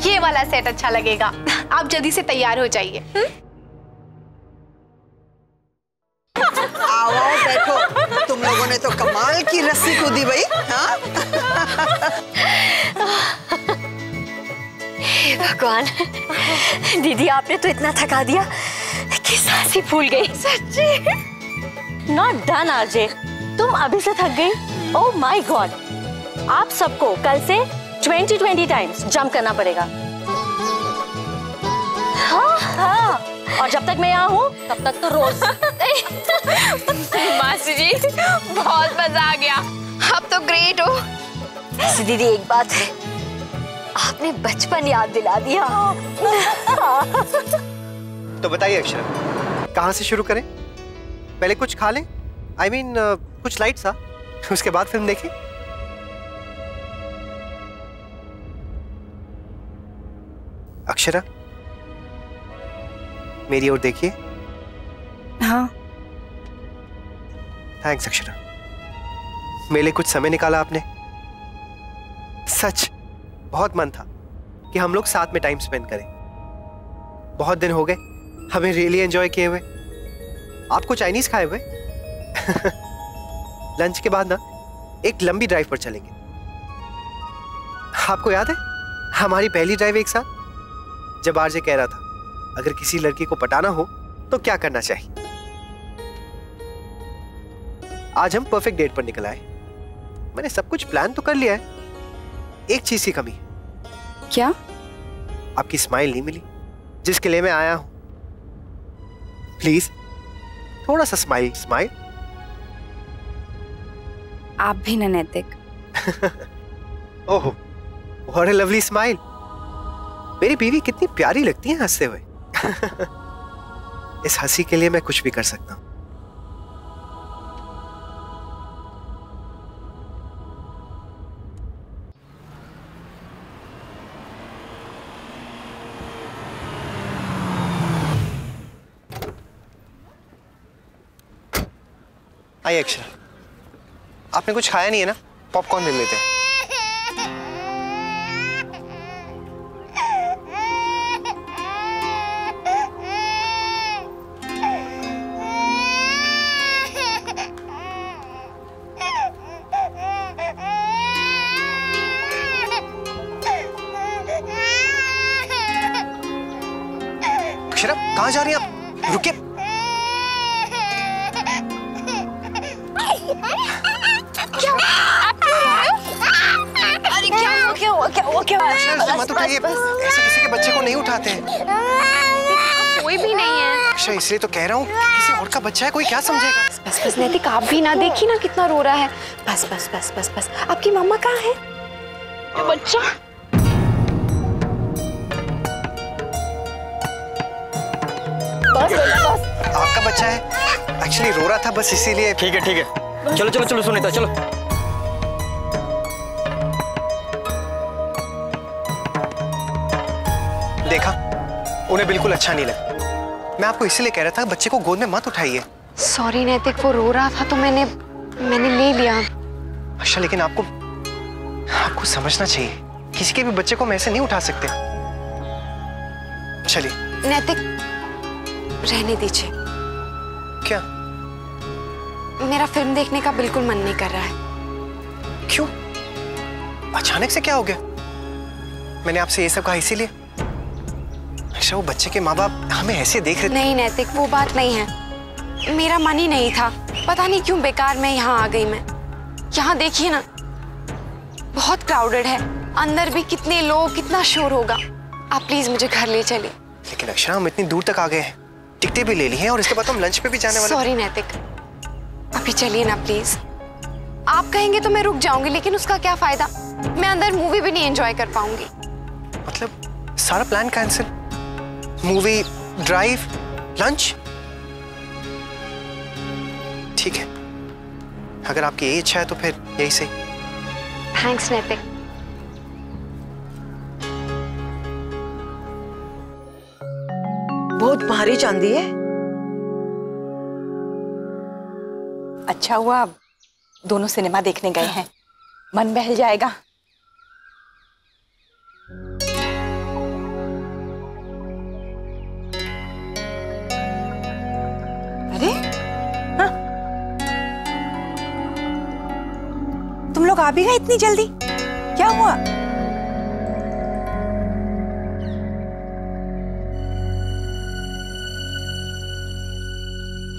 ये वाला सेट अच्छा लगेगा। आप जल्दी से तैयार हो जाइए। आओ आओ बैठो, तुम लोगों ने तो कमाल की रस्सी कूदी भाई। हाँ? हे भगवान, दीदी आपने तो इतना थका दिया कि सांस ही फूल गई। सच्ची नॉट डन आरजे, तुम अभी से थक गई। ओह माय गॉड, आप सबको कल से 20 टाइम्स जंप करना पड़ेगा। हाँ हाँ, और जब तक मैं यहाँ हूँ तब तक तो रोज। मासी जी, बहुत मजा आ गया, आप तो ग्रेट हो। ऐसी दीदी एक बात है, आपने बचपन याद दिला दिया। तो बताइए अक्षरा, कहाँ से शुरू करें? पहले कुछ खा लें, I mean, कुछ लाइट सा, उसके बाद फिल्म देखें। अक्षरा, मेरी ओर देखिए। हाँ। थैंक्स अक्षरा, मेरे लिए कुछ समय निकाला आपने। सच बहुत मन था कि हम लोग साथ में टाइम स्पेंड करें। बहुत दिन हो गए हमें रियली एंजॉय किए हुए। आपको चाइनीज खाए हुए। लंच के बाद ना एक लंबी ड्राइव पर चलेंगे। आपको याद है हमारी पहली ड्राइव एक साथ, जब आरजे कह रहा था अगर किसी लड़की को पटाना हो तो क्या करना चाहिए। आज हम परफेक्ट डेट पर निकल आए। मैंने सब कुछ प्लान तो कर लिया है, एक चीज की कमी है। क्या? आपकी स्माइल नहीं मिली जिसके लिए मैं आया हूं। प्लीज थोड़ा सा स्माइल। स्माइल। आप भी न नैतिक। ओह, व्हाट अ लवली स्माइल। मेरी बीवी कितनी प्यारी लगती है हंसते हुए। इस हंसी के लिए मैं कुछ भी कर सकता हूं। आइए अक्षरा, आपने कुछ खाया नहीं है ना? पॉपकॉर्न ले लेते हैं। अक्षरा, कहाँ जा रही हैं आप? रुकिए। मत उठाइए, ऐसे किसी के बच्चे को नहीं उठाते हैं। कोई भी नहीं है। अच्छा, इसलिए तो कह रहा हूँ, किसी और का बच्चा है, कोई क्या समझेगा। बस बस नैतिक, आप भी ना देखिए ना कितना रो रहा है। बस बस बस बस बस, आपकी मम्मा कहाँ है? बच्चा बस बस, आपका बच्चा है। एक्चुअली रो रहा था बस इसीलिए। ठीक है ठीक है, चलो चलो चलो सुनीता चलो। देखा, उन्हें बिल्कुल अच्छा नहीं लगा। मैं आपको इसीलिए कह रहा था बच्चे को गोद में मत उठाइए। सॉरी नैतिक, वो रो रहा था तो मैंने ले लिया। अच्छा, लेकिन आपको समझना चाहिए, किसी के भी बच्चे को हम ऐसे नहीं उठा सकते। चलिए। नैतिक, रहने दीजिए। क्या? मेरा फिल्म देखने का बिल्कुल मन नहीं कर रहा है। क्यों? अचानक से क्या हो गया? मैंने आपसे ये सब कहा इसीलिए? अच्छा, वो बच्चे के माँ बाप हमें ऐसे देख रहे थे। नहीं नैतिक, वो बात नहीं है। मेरा मन ही नहीं था, पता नहीं क्यों बेकार मैं यहाँ आ गई। मैं यहाँ देखिए ना, बहुत क्राउडेड है, अंदर भी कितने लोग, कितना शोर होगा। आप प्लीज मुझे घर ले चलिए, लेकिन अक्षरा, हम इतनी दूर तक आ गए हैं, टिकटें भी ले ली हैं और इसके बाद हम लंच पे भी जाने वाले। सॉरी नैतिक, अभी चलिए ना प्लीज। आप कहेंगे तो मैं रुक जाऊंगी, लेकिन उसका क्या फायदा? मैं अंदर मूवी भी नहीं एंजॉय कर पाऊंगी। मतलब सारा plan cancel? Movie, drive, lunch? ठीक है, अगर आपकी यही इच्छा है तो फिर यही सही। थैंक्स नैतिक। बहुत भारी चांदी है। अच्छा हुआ दोनों सिनेमा देखने गए हैं, मन बहल जाएगा। अरे हाँ? तुम लोग आ भी गए इतनी जल्दी, क्या हुआ?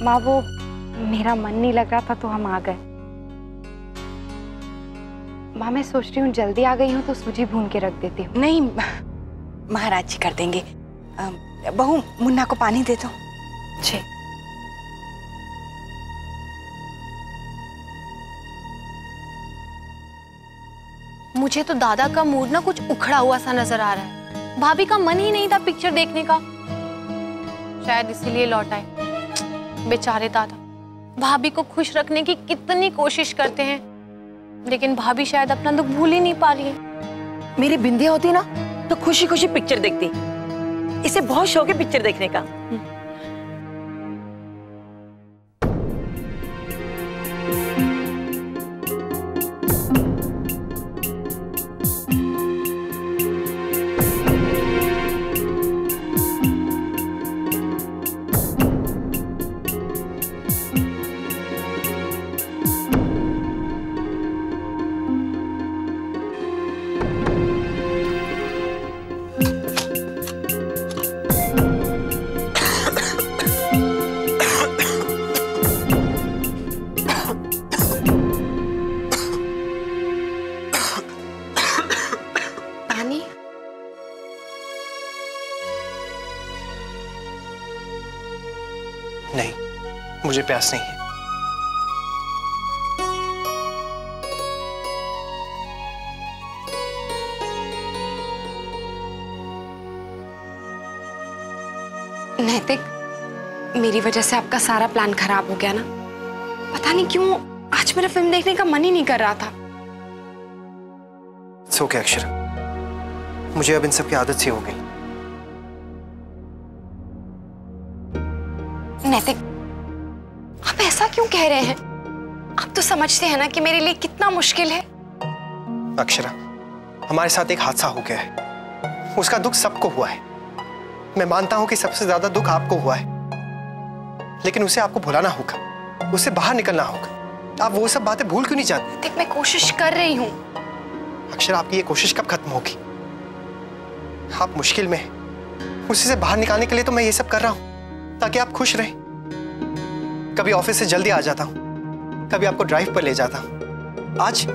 माँ, वो मेरा मन नहीं लग रहा था तो हम आ गए। माँ, मैं सोच रही हूँ जल्दी आ गई हूँ तो सूजी भून के रख देती हूँ। नहीं, महाराज जी कर देंगे। बहू, मुन्ना को पानी दे दो। जी। मुझे तो दादा का मूड ना कुछ उखड़ा हुआ सा नजर आ रहा है। भाभी का मन ही नहीं था पिक्चर देखने का, शायद इसीलिए लौट आए। बेचारे दादा, भाभी को खुश रखने की कितनी कोशिश करते हैं, लेकिन भाभी शायद अपना दुख भूल ही नहीं पा रही है। मेरी बिंदिया होती ना तो खुशी खुशी पिक्चर देखती। इसे बहुत शौक है पिक्चर देखने का। नहीं, मुझे प्यास नहीं है। नैतिक, मेरी वजह से आपका सारा प्लान खराब हो गया ना। पता नहीं क्यों आज मेरा फिल्म देखने का मन ही नहीं कर रहा था। सो क्या अक्षरा, मुझे अब इन सब की आदत सी हो गई। नैतिक, आप ऐसा क्यों कह रहे हैं? आप तो समझते हैं ना कि मेरे लिए कितना मुश्किल है। अक्षरा, हमारे साथ एक हादसा हो गया है, उसका दुख सबको हुआ है। मैं मानता हूं कि सबसे ज्यादा दुख आपको हुआ है, लेकिन उसे आपको भुलाना होगा, उससे बाहर निकलना होगा। आप वो सब बातें भूल क्यों नहीं चाहते? नैतिक, मैं कोशिश कर रही हूँ। अक्षरा, आपकी ये कोशिश कब खत्म होगी? आप मुश्किल में हैं, उसी से बाहर निकालने के लिए तो मैं ये सब कर रहा हूं, ताकि आप खुश रहें। कभी ऑफिस से जल्दी आ जाता हूं, कभी आपको ड्राइव पर ले जाता हूं। आज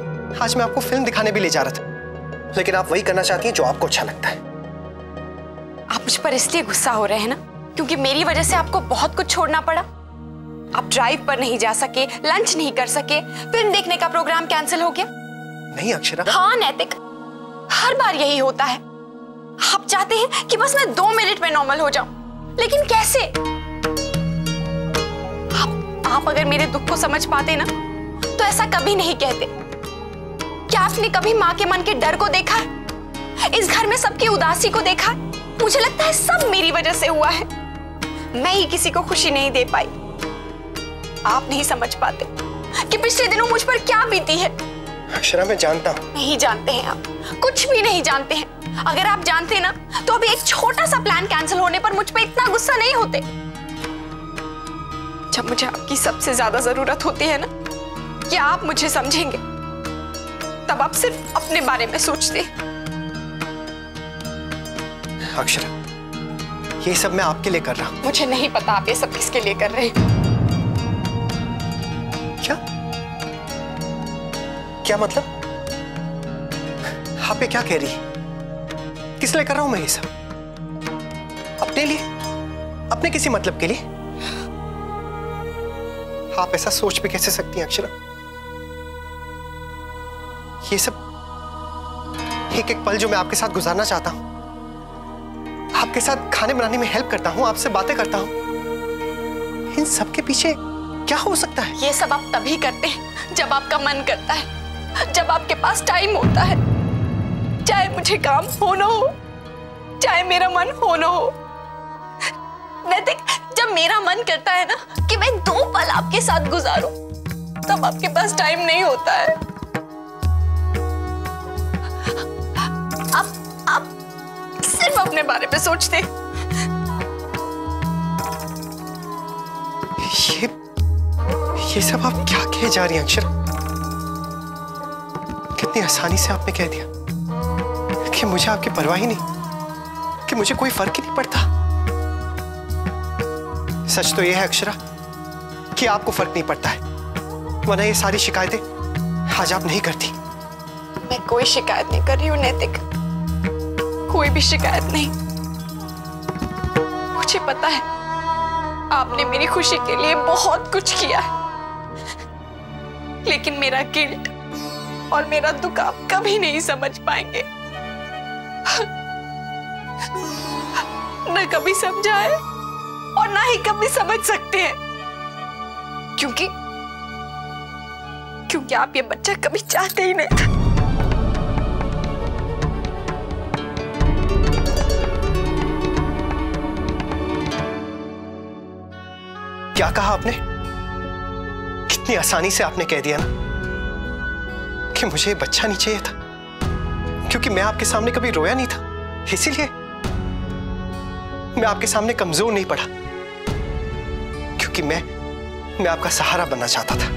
मैं आपको फिल्म दिखाने भी ले जा रहा था, लेकिन आप वही करना चाहती हैं जो आपको अच्छा लगता है। आप मुझ पर इसलिए गुस्सा हो रहे हैं ना क्योंकि मेरी वजह से आपको बहुत कुछ छोड़ना पड़ा। आप ड्राइव पर नहीं जा सके, लंच नहीं कर सके, फिल्म देखने का प्रोग्राम कैंसिल हो गया। नहीं अक्षरा। हाँ नैतिक, हर बार यही होता है। आप चाहते हैं कि बस मैं 2 मिनट में नॉर्मल हो जाऊं, लेकिन कैसे? आप अगर मेरे दुख को समझ पाते ना तो ऐसा कभी नहीं कहते। क्या आपने कभी माँ के मन के डर को देखा है? इस घर में सबकी उदासी को देखा है? मुझे लगता है सब मेरी वजह से हुआ है। मैं ही किसी को खुशी नहीं दे पाई। आप नहीं समझ पाते कि पिछले दिनों मुझ पर क्या बीती है। अक्षरा, मैं जानता हूँ। नहीं जानते हैं आप, कुछ भी नहीं जानते हैं। अगर आप जानते ना तो अभी एक छोटा सा प्लान कैंसिल होने पर मुझ पे इतना गुस्सा नहीं होते। जब मुझे आपकी सबसे ज्यादा जरूरत होती है ना कि आप मुझे समझेंगे, तब आप सिर्फ अपने बारे में सोचते हैं। अक्षरा, ये सब मैं आपके लिए कर रहा हूँ। मुझे नहीं पता आप ये सब किसके लिए कर रहे हैं। क्या मतलब? आप ये क्या कह रही है? किस लिए कर रहा हूं मैं ये सब? अपने लिए, अपने किसी मतलब के लिए? आप ऐसा सोच भी कैसे सकती हैं अक्षरा? ये सब एक एक पल जो मैं आपके साथ गुजारना चाहता हूं, आपके साथ खाने बनाने में हेल्प करता हूं, आपसे बातें करता हूं, इन सब के पीछे क्या हो सकता है? ये सब आप तभी करते हैं जब आपका मन करता है, जब आपके पास टाइम होता है। चाहे मुझे काम हो ना हो, चाहे मेरा मन हो ना हो। नैतिक, जब मेरा मन करता है ना कि मैं 2 पल आपके साथ गुजारूं, तब आपके पास टाइम नहीं होता है। आप सिर्फ अपने बारे में सोचते। ये सब आप क्या कहे जा रही हैं अक्षरा? कितनी आसानी से आपने कह दिया कि मुझे आपकी परवाह ही नहीं, कि मुझे कोई फर्क ही नहीं पड़ता। सच तो यह है अक्षरा कि आपको फर्क नहीं पड़ता है, वरना ये सारी शिकायतें आज आप नहीं करती। मैं कोई शिकायत नहीं कर रही हूँ नैतिक, कोई भी शिकायत नहीं। मुझे पता है आपने मेरी खुशी के लिए बहुत कुछ किया है, लेकिन मेरा गिल्ट और मेरा दुख आप कभी नहीं समझ पाएंगे। न कभी समझा है और ना ही कभी समझ सकते हैं, क्योंकि आप ये बच्चा कभी चाहते ही नहीं थे। क्या कहा आपने? कितनी आसानी से आपने कह दिया ना कि मुझे ये बच्चा नहीं चाहिए था, क्योंकि मैं आपके सामने कभी रोया नहीं था, इसीलिए मैं आपके सामने कमजोर नहीं पड़ा, क्योंकि मैं आपका सहारा बनना चाहता था।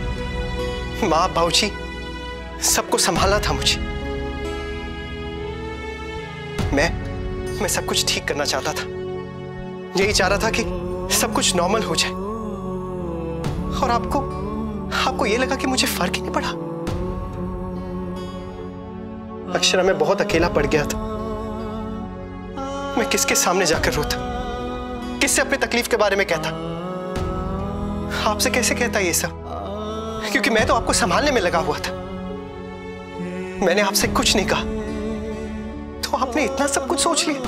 माँ बाबूजी सबको संभालना था मुझे। मैं सब कुछ ठीक करना चाहता था, यही चाह रहा था कि सब कुछ नॉर्मल हो जाए, और आपको ये लगा कि मुझे फर्क ही नहीं पड़ा। अक्षरा, मैं बहुत अकेला पड़ गया था। मैं किसके सामने जाकर रोता, किससे अपनी तकलीफ के बारे में कहता? आपसे कैसे कहता ये सब? क्योंकि मैं तो आपको संभालने में लगा हुआ था। मैंने आपसे कुछ नहीं कहा, तो आपने इतना सब कुछ सोच लिया।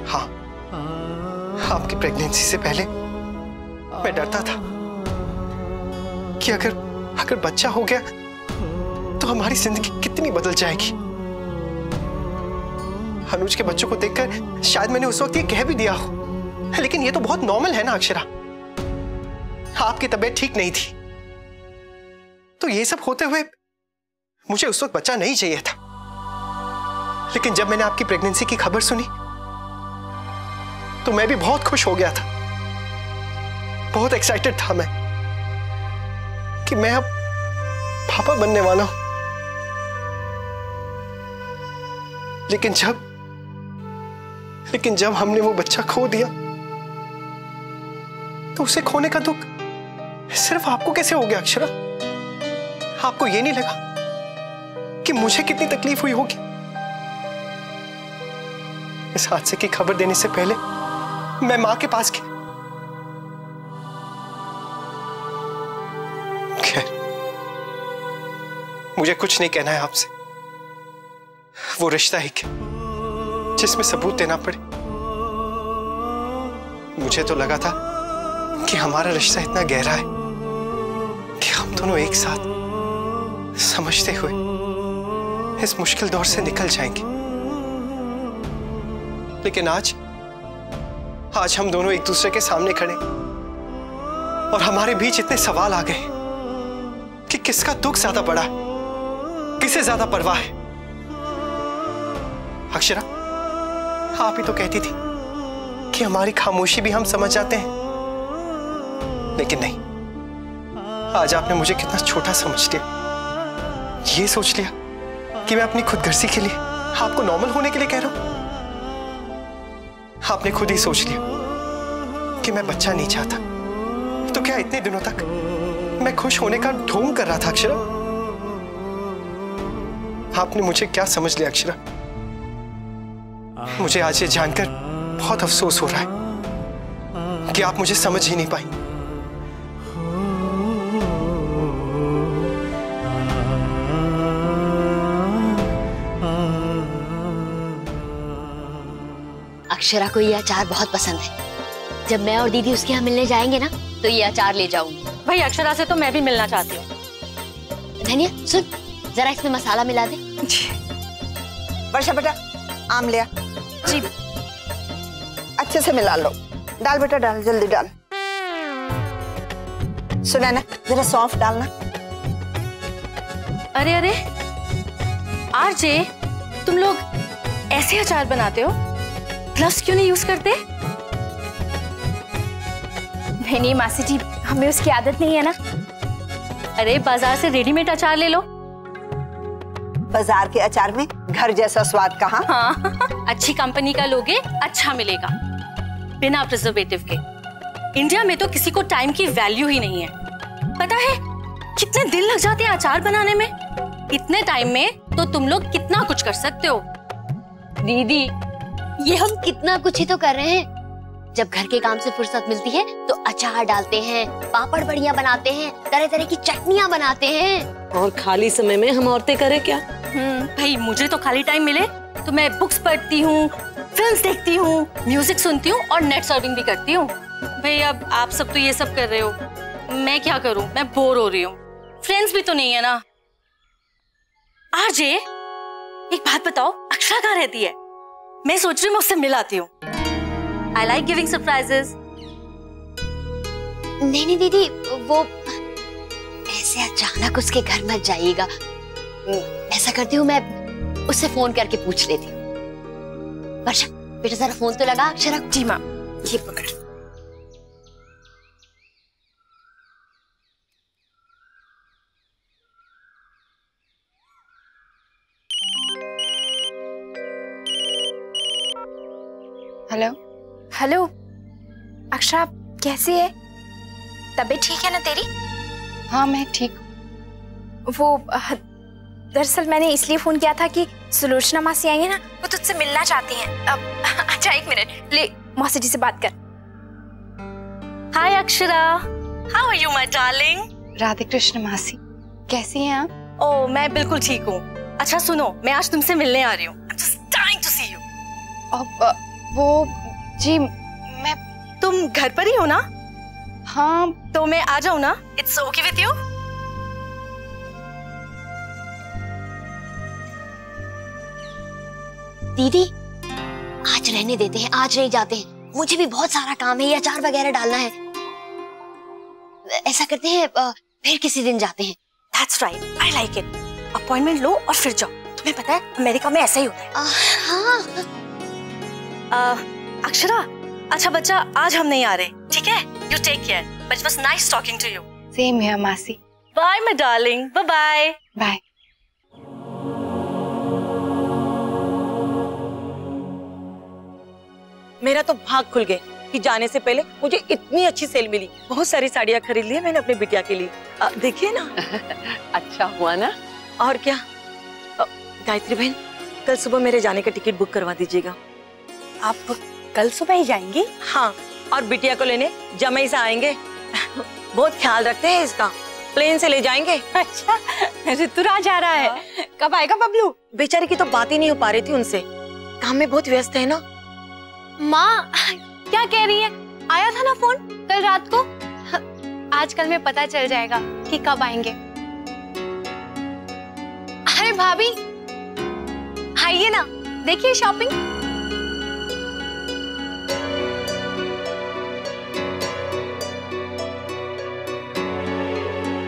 हाँ, आपकी प्रेगनेंसी से पहले मैं डरता था कि अगर बच्चा हो गया तो हमारी जिंदगी कितनी बदल जाएगी। अनुज के बच्चों को देखकर शायद मैंने उस वक्त ये कह भी दिया हो, लेकिन ये तो बहुत नॉर्मल है ना अक्षरा। आपकी तबीयत ठीक नहीं थी, तो ये सब होते हुए मुझे उस वक्त बच्चा नहीं चाहिए था। लेकिन जब मैंने आपकी प्रेगनेंसी की खबर सुनी तो मैं भी बहुत खुश हो गया था, बहुत एक्साइटेड था मैं कि मैं अब पापा बनने वाला हूं। लेकिन जब हमने वो बच्चा खो दिया तो उसे खोने का दुख सिर्फ आपको कैसे हो गया अक्षरा? आपको ये नहीं लगा कि मुझे कितनी तकलीफ हुई होगी? इस हादसे की खबर देने से पहले मैं मां के पास गया। खैर, मुझे कुछ नहीं कहना है आपसे। वो रिश्ता ही क्या जिसमें सबूत देना पड़े। मुझे तो लगा था कि हमारा रिश्ता इतना गहरा है कि हम दोनों एक साथ समझते हुए इस मुश्किल दौर से निकल जाएंगे। लेकिन आज हम दोनों एक दूसरे के सामने खड़े और हमारे बीच इतने सवाल आ गए कि किसका दुख ज्यादा बड़ा है, किसे ज्यादा परवाह है। अक्षरा, आप ही तो कहती थी कि हमारी खामोशी भी हम समझ जाते हैं, लेकिन नहीं, आज आपने मुझे कितना छोटा समझ लिया। ये सोच लिया कि मैं अपनी खुदगर्जी के लिए आपको नॉर्मल होने के लिए कह रहा हूं। आपने खुद ही सोच लिया कि मैं बच्चा नहीं चाहता, तो क्या इतने दिनों तक मैं खुश होने का ढोंग कर रहा था अक्षरा? आपने मुझे क्या समझ लिया अक्षरा? मुझे आज ये जानकर बहुत अफसोस हो रहा है कि आप मुझे समझ ही नहीं पाई। अक्षरा को ये अचार बहुत पसंद है। जब मैं और दीदी उसके यहाँ मिलने जाएंगे ना तो ये अचार ले जाऊंगी। भाई अक्षरा से तो मैं भी मिलना चाहती हूँ। धनिया सुन, जरा इसमें मसाला मिला दे। वर्षा बेटा आम लिया। जी अच्छे से मिला लो। डाल बेटा डाल, जल्दी डाल। सुनैना जरा सौंफ डालना। अरे अरे आरजे, तुम लोग ऐसे अचार बनाते हो? ग्लव्स क्यों नहीं यूज करते? नहीं मासी जी, हमें उसकी आदत नहीं है ना। अरे बाजार से रेडीमेड अचार ले लो। बाजार के अचार में घर जैसा स्वाद कहाँ? हाँ अच्छी कंपनी का लोगे अच्छा मिलेगा, बिना प्रिजर्वेटिव के। इंडिया में तो किसी को टाइम की वैल्यू ही नहीं है। पता है कितने दिन लग जाते हैं अचार बनाने में? इतने टाइम में तो तुम लोग कितना कुछ कर सकते हो। दीदी ये हम कितना कुछ ही तो कर रहे हैं। जब घर के काम से फुर्सत मिलती है तो अचार डालते हैं, पापड़ बड़ियां बनाते हैं, तरह तरह की चटनियां बनाते हैं। और खाली समय में हम औरतें करें क्या? भाई मुझे तो खाली टाइम मिले तो मैं बुक्स पढ़ती हूँ, फिल्म्स देखती हूँ, म्यूजिक सुनती हूँ और नेट सर्फिंग भी करती हूँ। भाई अब आप सब तो ये सब कर रहे हो, मैं क्या करूँ? मैं बोर हो रही हूँ। फ्रेंड्स भी तो नहीं है ना। आरजे एक बात बताओ, अक्षरा कहाँ रहती है? मैं सोच रही हूँ मैं उससे मिल आती हूँ। I like giving surprises. नहीं दीदी, वो ऐसे अचानक उसके घर मत जाइएगा। ऐसा करती हूँ मैं उससे फोन करके पूछ लेती हूँ। वर्षा बेटा जरा फोन तो लगा अक्षरा। जी माँ। ये पकड़। हेलो हेलो अक्षरा, कैसी है? तबीयत ठीक है ना तेरी? हाँ मैं ठीक। वो दरअसल मैंने इसलिए फोन किया था कि सुलोचना मासी आई है ना, वो तुझसे मिलना चाहती हैं। अब अच्छा एक मिनट, ले मौसी जी से बात कर। Hi Akshara, how are you my darling? Radhe Krishna मासी, कैसी हैं आप? ओह मैं बिल्कुल ठीक हूँ। अच्छा सुनो, मैं आज तुमसे मिलने आ रही हूँ। I'm just dying to see you. वो जी तुम घर पर ही हो ना? हाँ तो मैं आ जाऊँ ना? It's okay with you? दीदी आज रहने देते हैं, आज नहीं जाते हैं। मुझे भी बहुत सारा काम है, ये अचार वगैरह डालना है। ऐसा करते हैं फिर किसी दिन जाते हैं। That's right, I like it. Appointment लो और फिर जाओ। तुम्हें पता है अमेरिका में ऐसा ही होता है। हाँ। अक्षरा, अच्छा बच्चा आज हम नहीं आ रहे, ठीक है? You take care. But it was nice talking to you. Same है मासी। Bye my darling. Bye bye. Bye. मेरा तो भाग खुल गए कि जाने से पहले मुझे इतनी अच्छी सेल मिली। बहुत सारी साड़ियाँ खरीद ली है मैंने अपने बिटिया के लिए। देखिए ना। अच्छा हुआ ना? और क्या। गायत्री बहन, कल सुबह मेरे जाने का टिकट बुक करवा दीजिएगा। आप कल सुबह ही जाएंगी? हाँ, और बिटिया को लेने जमई से आएंगे। बहुत ख्याल रखते हैं इसका, प्लेन से ले जाएंगे। अच्छा ऋतुराज आ रहा है। कब आएगा बबलू? बेचारी की तो बात ही नहीं हो पा रही थी उनसे, काम में बहुत व्यस्त है ना। माँ क्या कह रही है? आया था ना फोन कल रात को? आजकल में पता चल जाएगा कि कब आएंगे। अरे भाभी आइए ना, देखिए शॉपिंग।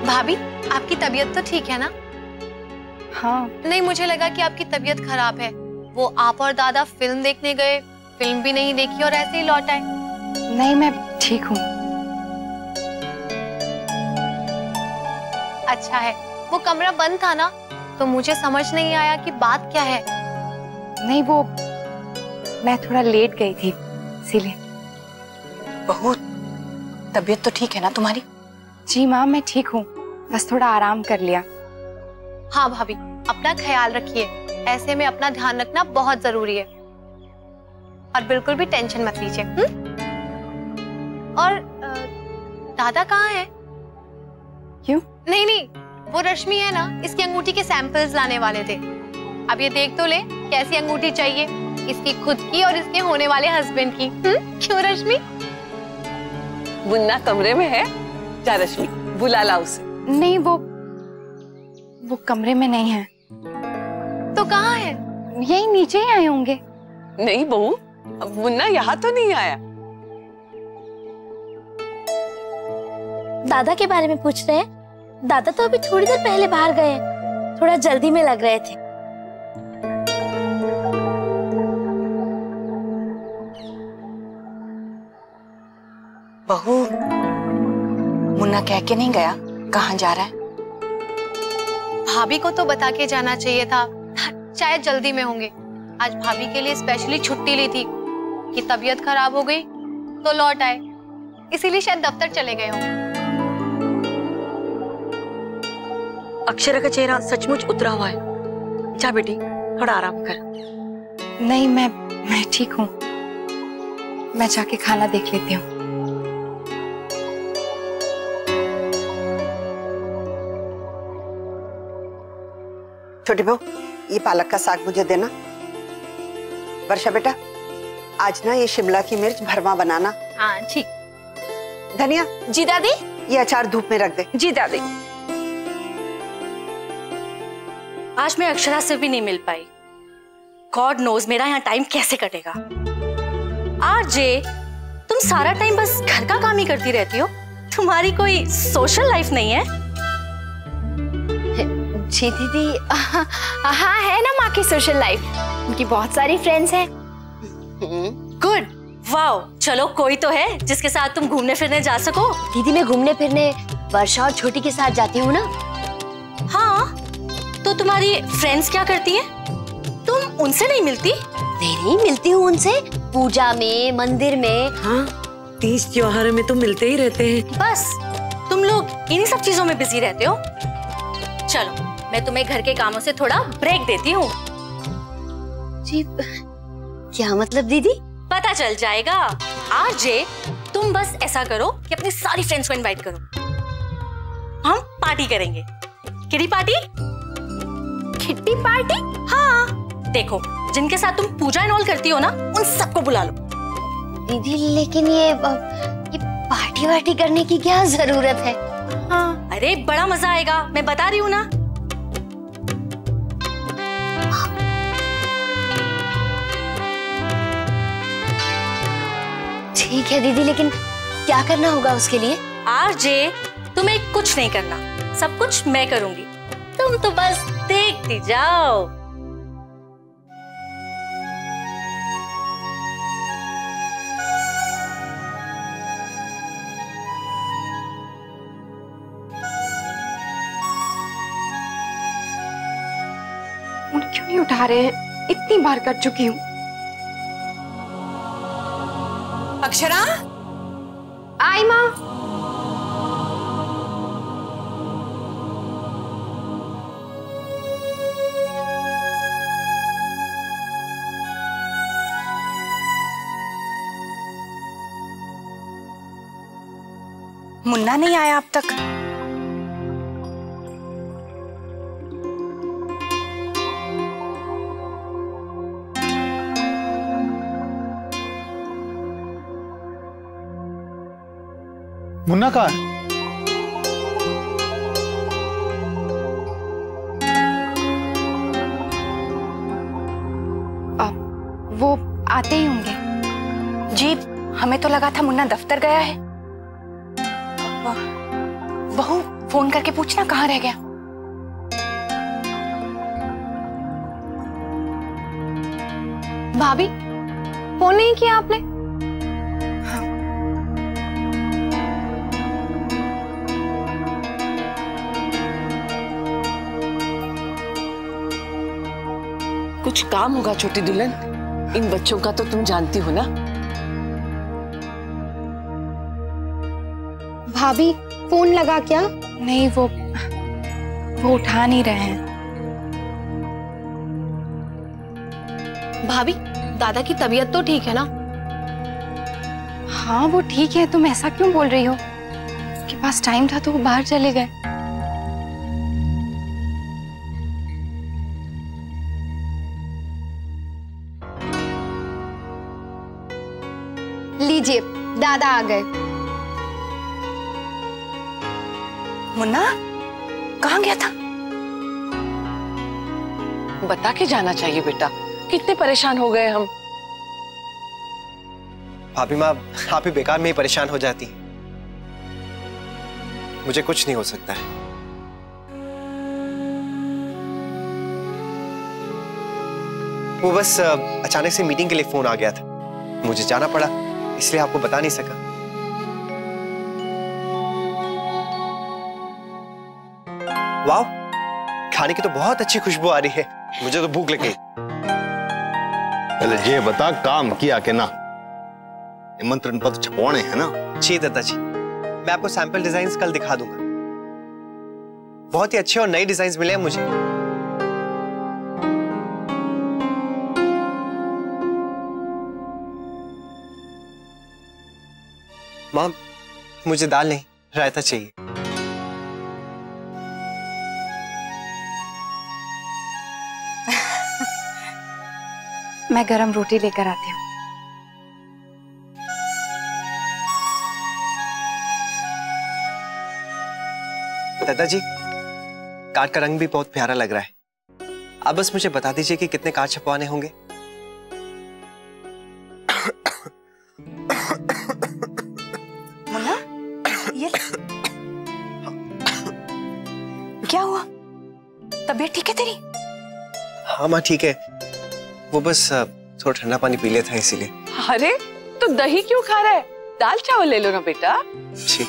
भाभी आपकी तबीयत तो ठीक है ना? हाँ। नहीं, मुझे लगा कि आपकी तबीयत खराब है। वो आप और दादा फिल्म देखने गए, फिल्म भी नहीं देखी और ऐसे ही लौट आए। नहीं मैं ठीक हूँ। अच्छा है, वो कमरा बंद था ना तो मुझे समझ नहीं आया कि बात क्या है। नहीं वो मैं थोड़ा लेट गई थी इसीलिए। बहू तबीयत तो ठीक है ना तुम्हारी? जी माँ मैं ठीक हूँ, बस थोड़ा आराम कर लिया। हाँ भाभी, अपना ख्याल रखिए। ऐसे में अपना ध्यान रखना बहुत जरूरी है। और बिल्कुल भी टेंशन मत लीजिए। और दादा कहाँ है? क्यों? नहीं नहीं, वो रश्मि है ना, इसकी अंगूठी के सैंपल्स लाने वाले थे। अब ये देख तो ले कैसी अंगूठी चाहिए, इसकी खुद की और इसके होने वाले हस्बैंड की। क्यों रश्मि? मुन्ना कमरे में है, जा रश्मि बुला ला उसे। नहीं, वो कमरे में नहीं है। तो कहाँ है? यही नीचे ही आए होंगे। नहीं बहू, मुन्ना यहाँ तो नहीं आया। दादा के बारे में पूछ रहे हैं? दादा तो अभी थोड़ी देर पहले बाहर गए हैं, थोड़ा जल्दी में लग रहे थे। बहू, मुन्ना कह के नहीं गया कहाँ जा रहा है? भाभी को तो बता के जाना चाहिए था, शायद जल्दी में होंगे। आज भाभी के लिए स्पेशली छुट्टी ली थी कि तबीयत खराब हो गई तो लौट आए, इसीलिए शायद दफ्तर चले गए होंगे। अक्षरा का चेहरा सचमुच उतरा हुआ है। जा बेटी, थोड़ा आराम कर। नहीं, मैं ठीक हूँ। मैं जाके खाना देख लेती हूँ। छोटी बहू, ये पालक का साग मुझे देना। वर्षा बेटा, आज ना ये शिमला की मिर्च भरमा बनाना। हाँ ठीक। धनिया। जी दादी। ये अचार धूप में रख दे। जी दादी। आज मैं अक्षरा से भी नहीं मिल पाई। गॉड नोज मेरा यहाँ टाइम कैसे कटेगा। आरजे, तुम सारा टाइम बस घर का काम ही करती रहती हो, तुम्हारी कोई सोशल लाइफ नहीं है? जी दीदी, हाँ है ना माँ की सोशल लाइफ, उनकी बहुत सारी फ्रेंड्स हैं। गुड, वाओ, चलो कोई तो है जिसके साथ तुम घूमने फिरने जा सको। दीदी मैं घूमने फिरने वर्षा और छोटी के साथ जाती हूँ ना। हाँ, तो तुम्हारी फ्रेंड्स क्या करती हैं? तुम उनसे नहीं मिलती? नहीं, मिलती हूँ उनसे, पूजा में, मंदिर में। हाँ, तीज त्योहार में तो मिलते ही रहते हैं। बस तुम लोग इन्हीं सब चीजों में बिजी रहते हो। चलो मैं तुम्हें घर के कामों से थोड़ा ब्रेक देती हूँ। जी, क्या मतलब दीदी? पता चल जाएगा। आरजे, तुम बस ऐसा करो कि अपनी सारी फ्रेंड्स को इनवाइट करो, हम पार्टी करेंगे। Kitty party? Kitty party? हाँ, देखो जिनके साथ तुम पूजा एंड ऑल करती हो ना, उन सबको बुला लो। दीदी लेकिन ये पार्टी वार्टी करने की क्या जरूरत है? हाँ, अरे बड़ा मजा आएगा, मैं बता रही हूँ ना। ठीक है दीदी, लेकिन क्या करना होगा उसके लिए? आरजे, तुम्हें कुछ नहीं करना, सब कुछ मैं करूंगी, तुम तो बस देखती जाओ। फोन क्यों नहीं उठा रहे हैं? इतनी बार कर चुकी हूँ। अक्षरा, आई माँ। मुन्ना नहीं आया अब तक। मुन्ना कहाँ है? वो आते ही होंगे। जी, हमें तो लगा था मुन्ना दफ्तर गया है। बहू, फोन करके पूछना कहाँ रह गया। भाभी, फोन नहीं किया आपने? कुछ काम होगा छोटी दुल्हन, इन बच्चों का तो तुम जानती हो ना। भाभी, फोन लगा क्या? नहीं, वो उठा नहीं रहे हैं। भाभी, दादा की तबीयत तो ठीक है ना? हाँ वो ठीक है, तुम ऐसा क्यों बोल रही हो? उनके पास टाइम था तो वो बाहर चले गए। लीजिए, दादा आ गए। मुन्ना कहाँ गया था? बता के जाना चाहिए बेटा, कितने परेशान हो गए हम। भाभी माँ, आप ही बेकार में ही परेशान हो जाती। मुझे कुछ नहीं हो सकता है। वो बस अचानक से मीटिंग के लिए फोन आ गया था, मुझे जाना पड़ा, इसलिए आपको बता नहीं सका। वाह, खाने की तो बहुत अच्छी खुशबू आ रही है, मुझे तो भूख लगी। पहले ये बता, काम किया के ना? निमंत्रण पत्र छपवाने हैं ना? जी दादाजी, मैं आपको सैंपल डिजाइन्स कल दिखा दूंगा। बहुत ही अच्छे और नए डिजाइन्स मिले हैं मुझे। माँ, मुझे दाल नहीं, रायता चाहिए। मैं गरम रोटी लेकर आती हूँ। दादाजी, कार्ड का रंग भी बहुत प्यारा लग रहा है। आप बस मुझे बता दीजिए कि कितने कार्ड छपवाने होंगे। मुन्ना, ये क्या हुआ? तबीयत ठीक है तेरी? हाँ माँ ठीक है, वो बस थोड़ा ठंडा पानी पी लिया था इसीलिए। अरे तो दही क्यों खा रहा है? दाल चावल ले लो ना बेटा। जी।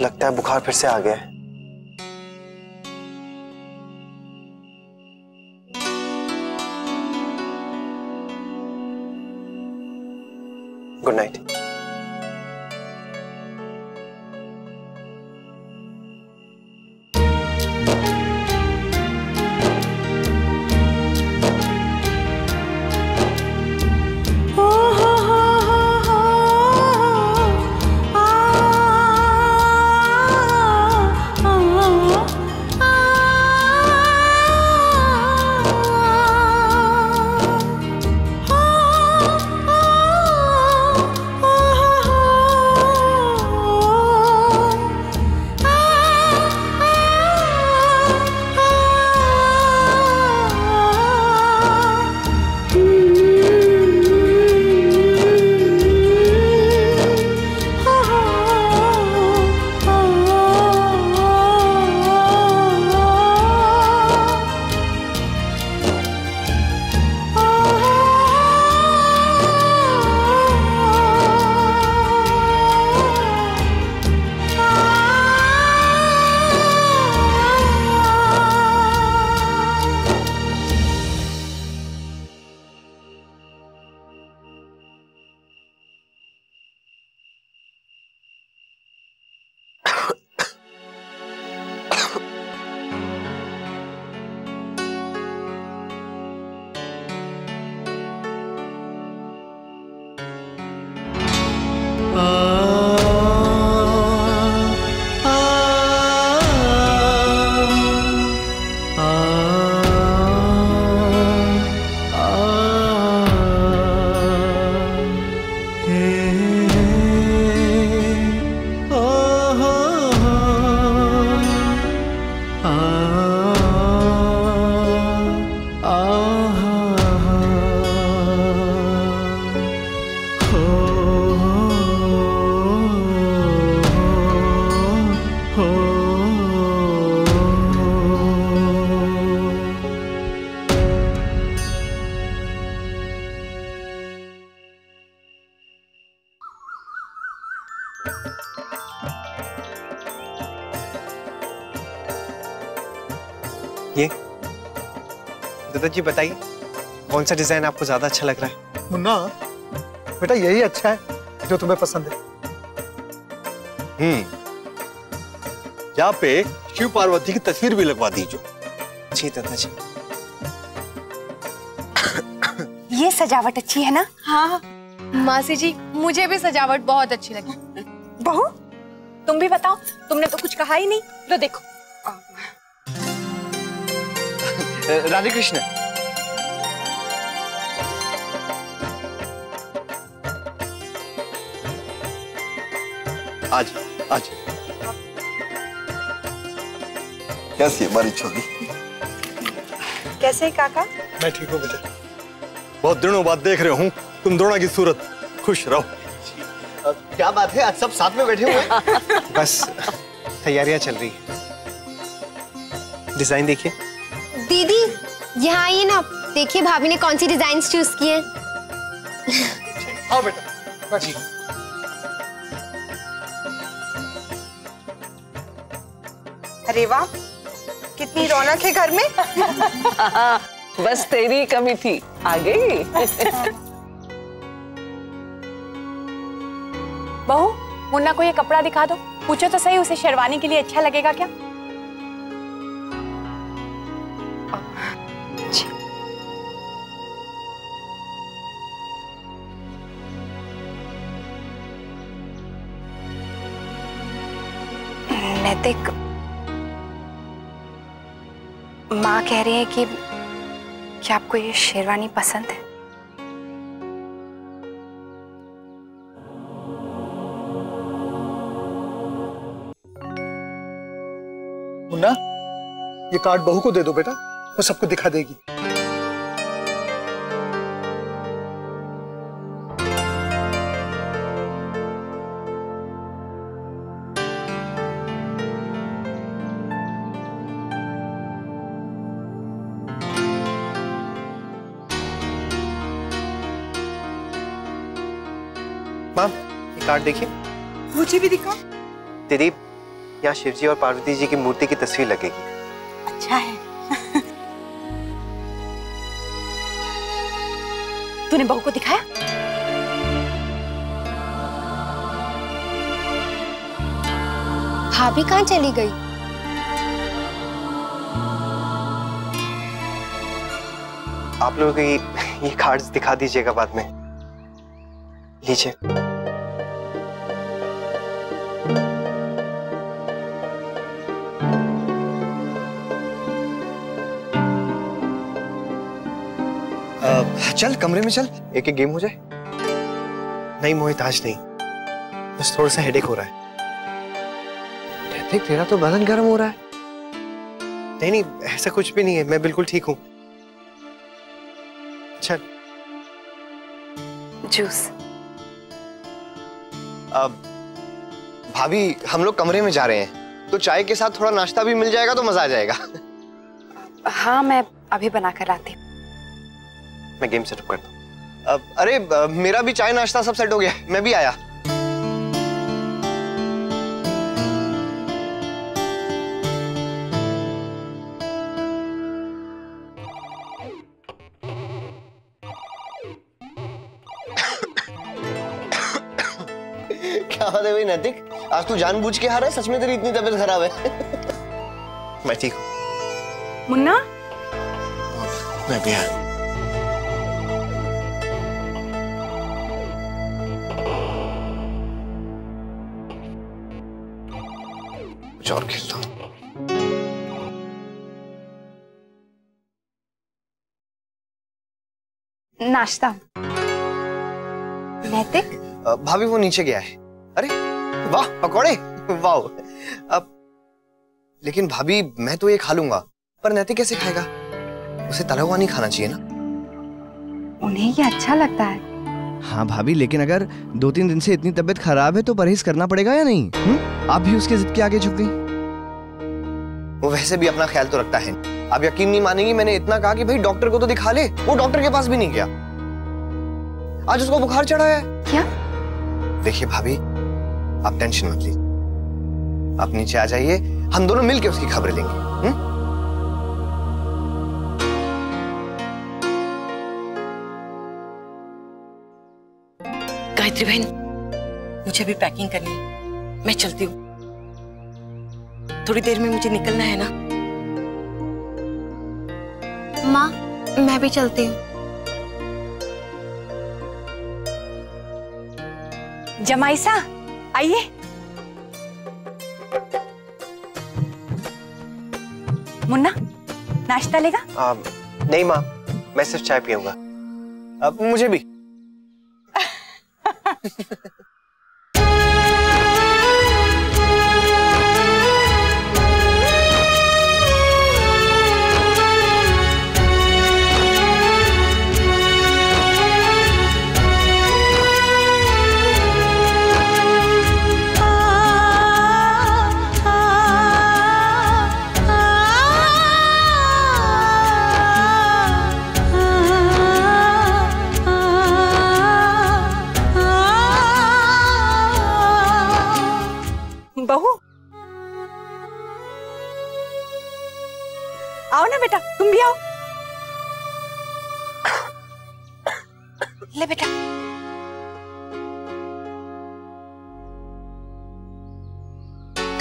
लगता है बुखार फिर से आ गया है। Good night. ये दादाजी बताइए, कौन सा डिजाइन आपको ज्यादा अच्छा लग रहा है? मुन्ना बेटा, यही अच्छा है जो तुम्हें पसंद है। यहाँ पे शिव पार्वती की तस्वीर भी लगवा दीजिए। जी दादा जी। ये सजावट अच्छी है ना? हाँ मासी जी, मुझे भी सजावट बहुत अच्छी लगी। बहू तुम भी बताओ, तुमने तो कुछ कहा ही नहीं। लो देखो। राधे कृष्ण। आज आज कैसी है हमारी छोरी? कैसे है काका? मैं ठीक हूँ बेटा। बहुत दिनों बाद देख रहे हूँ तुम दोनों की सूरत। खुश रहो। क्या बात है, आज सब साथ में बैठे हुए हैं? बस तैयारियां चल रही है। डिजाइन देखिए। दीदी यहाँ आइए ना, देखिए भाभी ने कौन सी डिजाइन चूज की है। आओ बेटा। जी। अरे वाह, कितनी रौनक है घर में। बस तेरी कमी थी, आ गई। बहू मुन्ना को ये कपड़ा दिखा दो, पूछो तो सही उसे शेरवानी के लिए अच्छा लगेगा क्या? नैतिक, माँ कह रही है कि आपको ये शेरवानी पसंद है। मुन्ना, ये कार्ड बहू को दे दो बेटा, वो सबको दिखा देगी। माँ, ये कार्ड देखिए। मुझे भी दिखाओ। दीदी, यहाँ शिवजी और पार्वती जी की मूर्ति की तस्वीर लगेगी। अच्छा है। तूने बहू को दिखाया? भाभी कहाँ चली गई? आप लोगों को ये कार्ड्स दिखा दीजिएगा बाद में। लीजिए। चल कमरे में चल, एक एक गेम हो जाए। नहीं मोहित, आज नहीं, बस थोड़ा सा हेडेक हो रहा है। देख तेरा तो बदन गर्म हो रहा है। नहीं नहीं, ऐसा कुछ भी नहीं है, मैं बिल्कुल ठीक हूँ। चल। जूस। अब भाभी, हम लोग कमरे में जा रहे हैं, तो चाय के साथ थोड़ा नाश्ता भी मिल जाएगा तो मजा आ जाएगा। हाँ, मैं अभी बना कर लाती हूँ। मैं गेम सेटअप करता हूँ। अरे मेरा भी चाय नाश्ता सब सेट हो गया, मैं भी आया। क्या बात है भाई नैतिक, आज तू जानबूझ के हारा है? सच में तेरी इतनी तबीयत खराब है? मैं ठीक हूँ। मुन्ना, मैं भी आया। कुछ और खेलता हूँ। नाश्ता। नैतिक, भाभी वो नीचे गया है। अरे वाह, पकौड़े, वाह। अब लेकिन भाभी, मैं तो ये खा लूंगा, पर नैतिक कैसे खाएगा? उसे तला हुआ नहीं खाना चाहिए ना? उन्हें ये अच्छा लगता है। हाँ भाभी, लेकिन अगर 2-3 दिन से इतनी तबीयत खराब है तो परहेज करना पड़ेगा या नहीं? आप भी उसके जिद के आगे झुक गई। वो वैसे भी अपना ख्याल तो रखता है। आप यकीन नहीं मानेंगी, मैंने इतना कहा कि भाई डॉक्टर को तो दिखा ले, वो डॉक्टर के पास भी नहीं गया। आज उसको बुखार चढ़ा है। क्या? देखिए भाभी, आप टेंशन मत लीजिए, आप नीचे आ जाइए, हम दोनों मिलके उसकी खबर लेंगे। गायत्री बहन, मुझे भी पैकिंग करनी है। मैं चलती हूँ, थोड़ी देर में मुझे निकलना है ना। माँ मैं भी चलती हूँ। जमाईसा आइए। मुन्ना नाश्ता लेगा? नहीं माँ, मैं सिर्फ चाय पीऊंगा। अब मुझे भी। बहू आओ ना बेटा, तुम भी आओ। ले बेटा।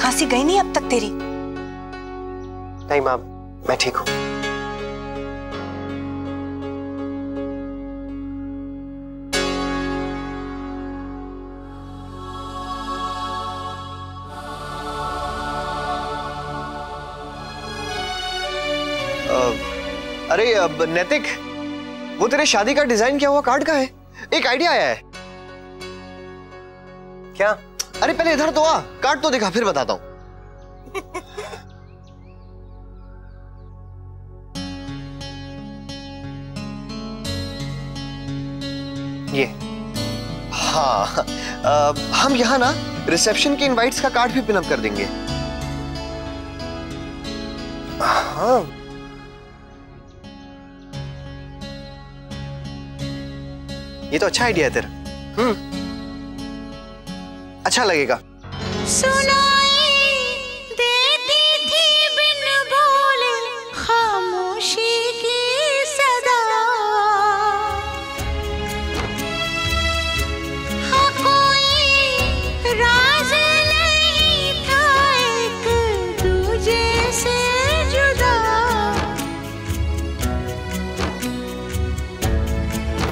खांसी गई नहीं अब तक तेरी? नहीं माँ, मैं ठीक हूँ। अरे नैतिक, वो तेरे शादी का डिजाइन किया हुआ कार्ड का है, एक आइडिया आया है। क्या? अरे पहले इधर तो आ, कार्ड तो दिखा, फिर बताता हूं। ये हाँ, हम यहाँ ना रिसेप्शन के इनवाइट्स का कार्ड भी पिनअप कर देंगे। हाँ ये तो अच्छा आइडिया है तेरा। अच्छा लगेगा। सुनाई देती थी बिन बोले खामोशी की सदा, हाँ कोई राज नहीं था एक दूजे से जुदा।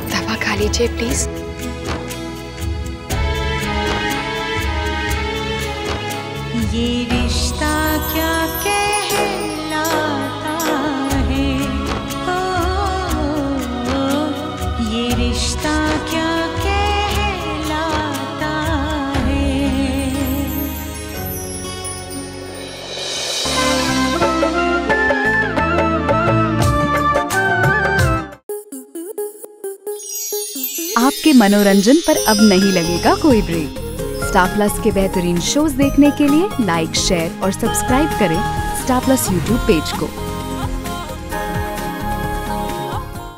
दवा खा लीजिए प्लीज। ये रिश्ता क्या कहलाता है, ये रिश्ता क्या कहलाता है। आपके मनोरंजन पर अब नहीं लगेगा कोई ब्रेक। स्टार प्लस के बेहतरीन शोज देखने के लिए लाइक, शेयर और सब्सक्राइब करें स्टार प्लस यूट्यूब पेज को।